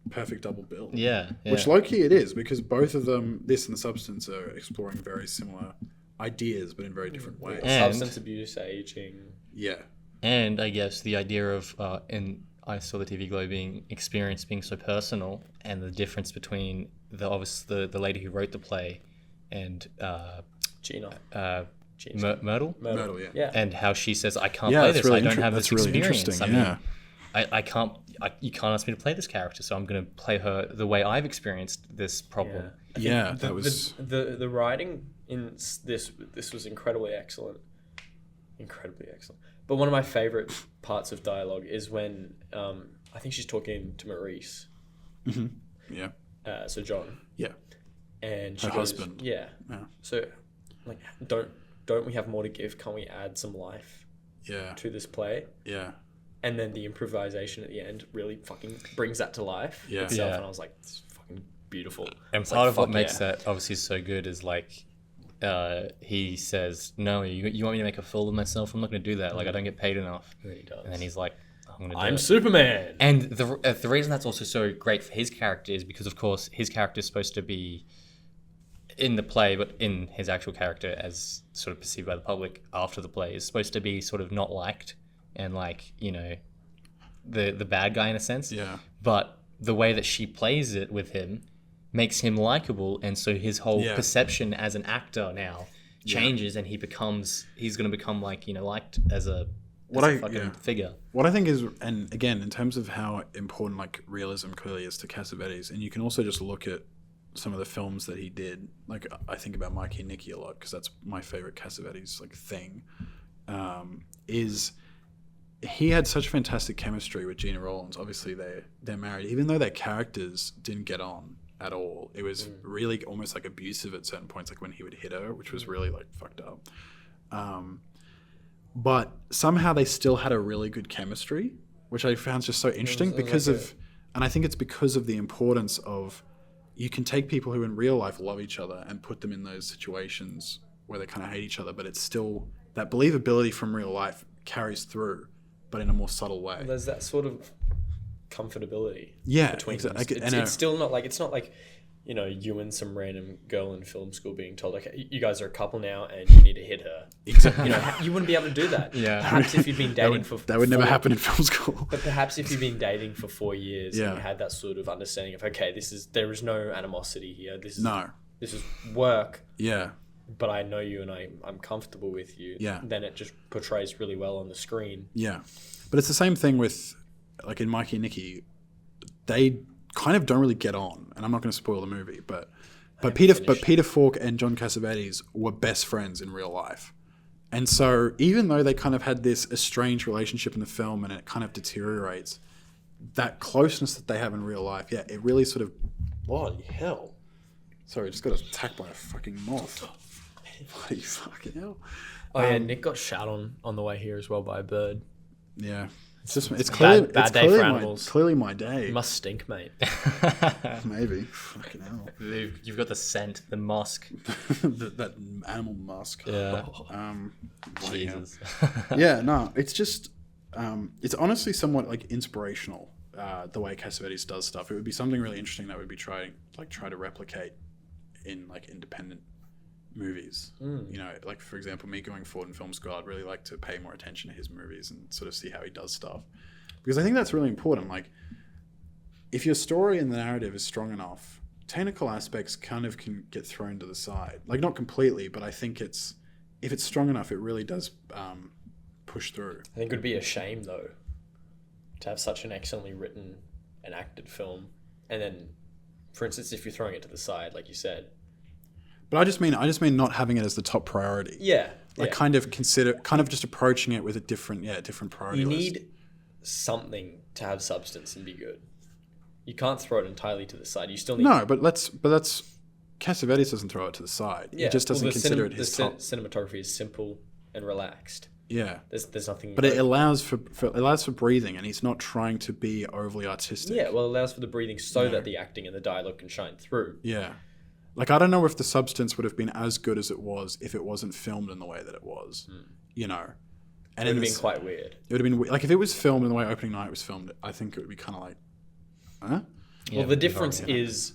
perfect double bill." yeah. Which low key it is because both of them, this and the substance, are exploring very similar ideas, but in very different ways. And- Substance abuse, aging. Yeah, And I guess the idea of in I saw the TV Glow experience being so personal, and the difference between the lady who wrote the play and Gina. Myrtle, Myrtle, yeah. Yeah. and how she says, "I can't Yeah, play that's this. really I don't have that's this really experience. interesting. I mean, I can't. You can't ask me to play this character, so I'm going to play her the way I've experienced this problem." Yeah, The- that was the writing in this was incredibly excellent. But one of my favorite parts of dialogue is when I think she's talking to Maurice, yeah, so John, yeah. and she Her goes, husband. yeah. Yeah. So, like, don't we have more to give? Can't we add some life Yeah, to this play? yeah, And then the improvisation at the end really fucking brings that to life Yeah. itself. Yeah. And I was like, it's fucking beautiful. And It's part like, of what fuck makes yeah. that obviously so good is like, he says, "No, you want me to make a fool of myself? I'm not going to do that. Like, I don't get paid enough." And then he does. And then he's like, "I'm going to do I'm it." Superman. And the reason that's also so great for his character is because, of course, his character is supposed to be in the play, but in his actual character, as sort of perceived by the public after the play, is supposed to be sort of not liked and like, you know, the bad guy in a sense. yeah, But the way that she plays it with him makes him likable, and so his whole Yeah. perception as an actor now changes, and he's going to become like, you know, liked as a fucking figure. What I think is, and again, in terms of how important like realism clearly is to Cassavetes, and you can also just look at some of the films that he did. Like I think about Mikey and Nicky a lot because that's my favorite Cassavetes like thing. Is he had such fantastic chemistry with Gina Rollins. Obviously, they're married, even though their characters didn't get on at all. It was really almost like abusive at certain points, like when he would hit her, which was really like fucked up. But somehow they still had a really good chemistry, which I found just so interesting because like of, and I think it's because of the importance of, you can take people who in real life love each other and put them in those situations where they kind of hate each other, but it's still that believability from real life carries through, but in a more subtle way. There's that sort of comfortability. Yeah, between exactly. them. It's still not like, it's not like, you know, you and some random girl in film school being told, okay, you guys are a couple now and you need to hit her. Exactly. You know, you wouldn't be able to do that. Yeah. Perhaps if you'd been dating that would never happen in film school. But perhaps if you've been dating for 4 years Yeah. and you had that sort of understanding of, okay, there is no animosity here. This is work, Yeah. but I know you and I'm comfortable with you. Yeah. Then it just portrays really well on the screen. Yeah. But it's the same thing with, like in Mikey and Nicky, they kind of don't really get on, and I'm not going to spoil the movie, but Peter Falk and John Cassavetes were best friends in real life. And so even though they kind of had this estranged relationship in the film and it kind of deteriorates, that closeness that they have in real life, yeah, it really sort of, bloody hell. Sorry, I just got attacked by a fucking moth. Bloody fucking hell. Oh yeah, Nick got shot on the way here as well by a bird. Yeah. It's clearly, bad it's day clearly for my, animals. clearly my day. It must stink, mate. Maybe. Fucking hell. You've got the scent, the musk. that animal musk. Yeah. Bloody hell. Jesus. Yeah, no, it's just, it's honestly somewhat like inspirational, the way Cassavetes does stuff. It would be something really interesting that would be try to replicate in like independent movies. You know, like for example, me going forward in film school, I'd really like to pay more attention to his movies and sort of see how he does stuff, because I think that's really important. Like, if your story and the narrative is strong enough, technical aspects kind of can get thrown to the side. Like, not completely, but I think if it's strong enough, it really does push through. I think it would be a shame though to have such an excellently written and acted film, and then, for instance, if you're throwing it to the side, like you said. But I just mean not having it as the top priority. Yeah. Like kind of just approaching it with a different priority You list. need something to have substance and be good. You can't throw it entirely to the side. You still need but that's Cassavetes doesn't throw it to the side. He just doesn't consider it his top. Cinematography is simple and relaxed. Yeah. There's nothing. But it allows for breathing, and he's not trying to be overly artistic. Yeah, well, it allows for the breathing so that the acting and the dialogue can shine through. Yeah. Like, I don't know if the substance would have been as good as it was if it wasn't filmed in the way that it was, you know. And It would have been quite weird. It would have been like if it was filmed in the way opening night was filmed. I think it would be kind of like, huh? Yeah, Well, the difference is,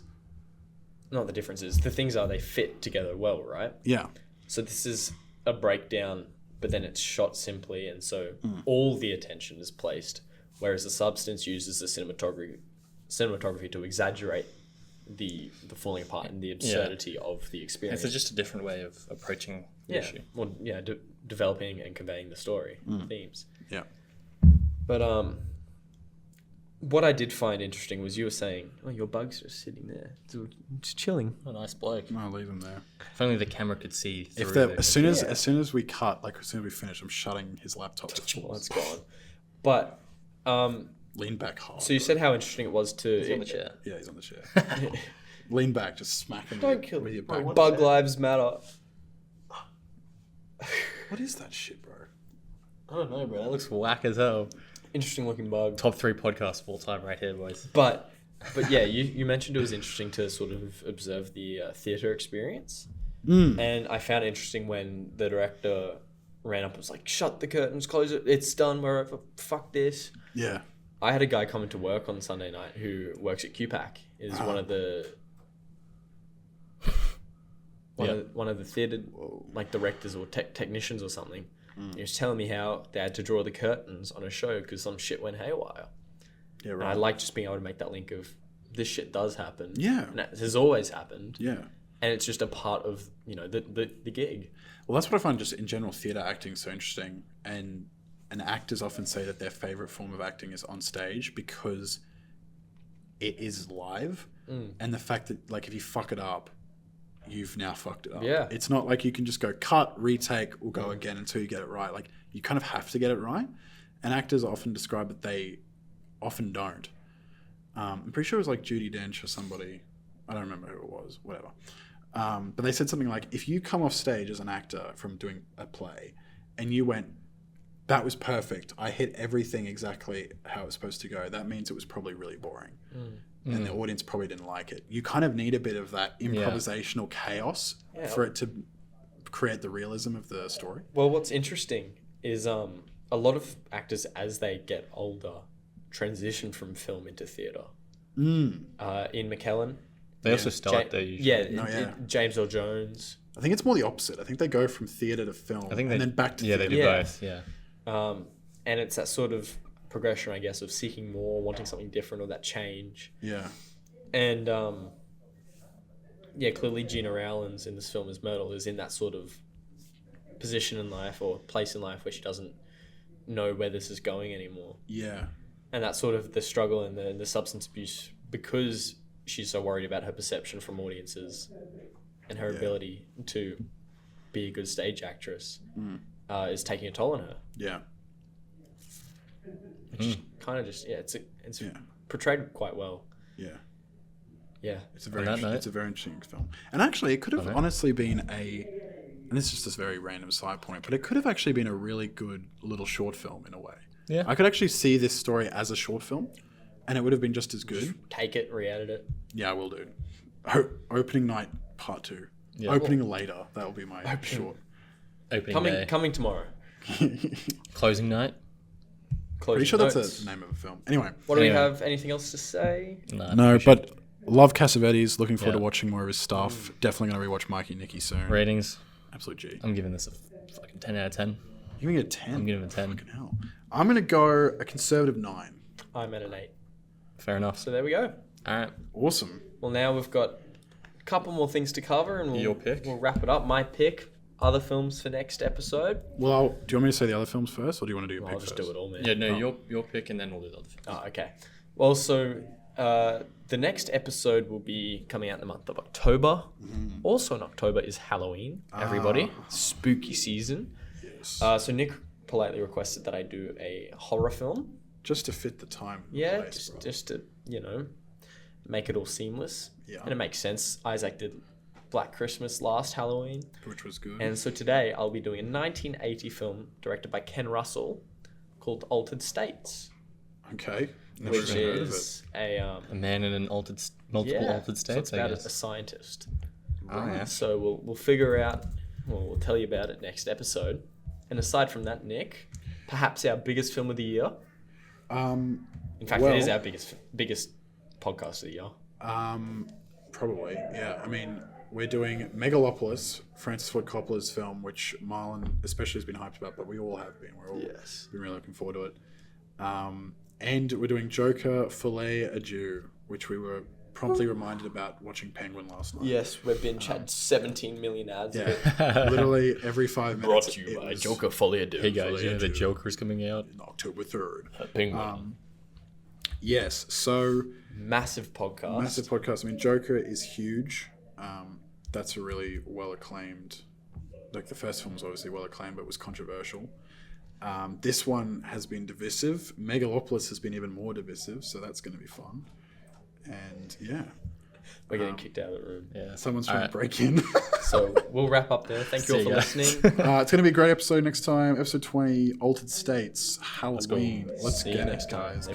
not the difference is, the things are they fit together well, right? Yeah. So this is a breakdown but then it's shot simply, and so all the attention is placed, whereas the substance uses the cinematography to exaggerate the falling apart and the absurdity of the experience. It's just a different way of approaching the issue. Well, developing and conveying the story themes. Yeah. But what I did find interesting was you were saying, "Oh, your bug's just sitting there, just chilling." A nice bloke. I'll leave them there. If only the camera could see through. If they're, as soon as we cut, like as soon as we finish, I'm shutting his laptop to full. Well, it's gone. But Lean back hard. so you said how interesting it was to He's on the chair. Yeah, he's on the chair. Lean back, just smack him Don't kill with me. your back. Bug lives matter. What is that shit, bro? I don't know, bro. That looks whack as hell. Interesting looking bug. Top 3 podcast of all time right here, boys. But yeah, you mentioned it was interesting to sort of observe the theatre experience. And I found it interesting when the director ran up and was like, "Shut the curtains, close it, it's done, we're over, fuck this." Yeah. I had a guy come into work on Sunday night who works at QPAC, is one of the one of the theatre like directors or technicians or something. He was telling me how they had to draw the curtains on a show because some shit went haywire. Yeah, And I right. like just being able to make that link of this shit does happen. Yeah. And it has always happened. Yeah. And it's just a part of, the gig. Well, that's what I find just in general theatre acting so interesting. And actors often say that their favourite form of acting is on stage because it is live. And the fact that, like, if you fuck it up, you've now fucked it up. Yeah. It's not like you can just go cut, retake, or go again until you get it right. Like, you kind of have to get it right. And actors often describe that they often don't. I'm pretty sure it was like Judi Dench or somebody. I don't remember who it was, whatever. But they said something like, if you come off stage as an actor from doing a play and you went, "That was perfect. I hit everything exactly how it was supposed to go," that means it was probably really boring. And the audience probably didn't like it. You kind of need a bit of that improvisational chaos for it to create the realism of the story. Well, what's interesting is a lot of actors, as they get older, transition from film into theatre. Ian McKellen. They also start there usually. James Earl Jones. I think it's more the opposite. I think they go from theatre to film I think and then back to they theatre. do both, yeah. And it's that sort of progression, I guess, of seeking more, wanting something different, or that change. Yeah. And clearly Gina Rowlands in this film as Myrtle is in that sort of position in life or place in life where she doesn't know where this is going anymore. Yeah. And that's sort of the struggle and the substance abuse, because she's so worried about her perception from audiences and her ability to be a good stage actress is taking a toll on her. Yeah. Which kind of just, it's portrayed quite well. Yeah. Yeah. It's a very interesting film. And actually, it could have honestly been and this is just a very random side point, but it could have actually been a really good little short film in a way. Yeah. I could actually see this story as a short film, and it would have been just as good. Take it, re-edit it. Yeah, I will do. Opening night part 2. Yeah. Opening later. That will be my short. Opening day. Coming tomorrow. Closing night. Pretty sure that's the name of a film. Anyway. What do we have? Anything else to say? No, but love Cassavetes. Looking forward to watching more of his stuff. Definitely going to rewatch Mikey Nicky soon. Ratings. Absolute G. I'm giving this a fucking 10 out of 10. You're giving it a 10? I'm giving it a 10. Fucking hell. I'm going to go a conservative 9. I'm at an 8. Fair enough. So there we go. All right. Awesome. Well, now we've got a couple more things to cover, and Your pick? We'll wrap it up. My pick. Other films for next episode. Well, do you want me to say the other films first, or do you want to do your pick I'll just first? do it all, man. Yeah, no, your pick, and then we'll do the other thing. Oh, okay. Well, so the next episode will be coming out in the month of October. Also in October is Halloween, everybody. Spooky season. Yes. So Nick politely requested that I do a horror film. Just to fit the time. and Yeah, place, bro. just to, make it all seamless. Yeah. And it makes sense. Isaac did Black Christmas last Halloween. Which was good. And so today I'll be doing a 1980 film directed by Ken Russell called Altered States. Okay. Never Which even heard of is a man in an multiple altered so states, it's about I guess. a scientist. Oh, yeah. So we'll figure out. Well, we'll tell you about it next episode. And aside from that, Nick, perhaps our biggest film of the year. In fact, it is our biggest podcast of the year. Probably, yeah. I mean, we're doing Megalopolis, Francis Ford Coppola's film, which Marlon especially has been hyped about, but we all have been. We're all been really looking forward to it. And we're doing Joker, Filet Adieu, which we were promptly reminded about watching Penguin last night. Yes, we've been had 17 million ads. Yeah, literally every 5 minutes. Brought to you by Joker Folie à Deux. Hey guys, the Joker's coming out on October 3rd. Penguin. Yes, so Massive podcast. I mean, Joker is huge. That's a really well acclaimed. Like the first film was obviously well acclaimed, but was controversial. This one has been divisive. Megalopolis has been even more divisive, so that's going to be fun. And yeah, we're getting kicked out of the room. Yeah, someone's trying to break in. So we'll wrap up there. Thank you all for listening. It's going to be a great episode next time. Episode 20, Altered States, Halloween. Let's get it, guys.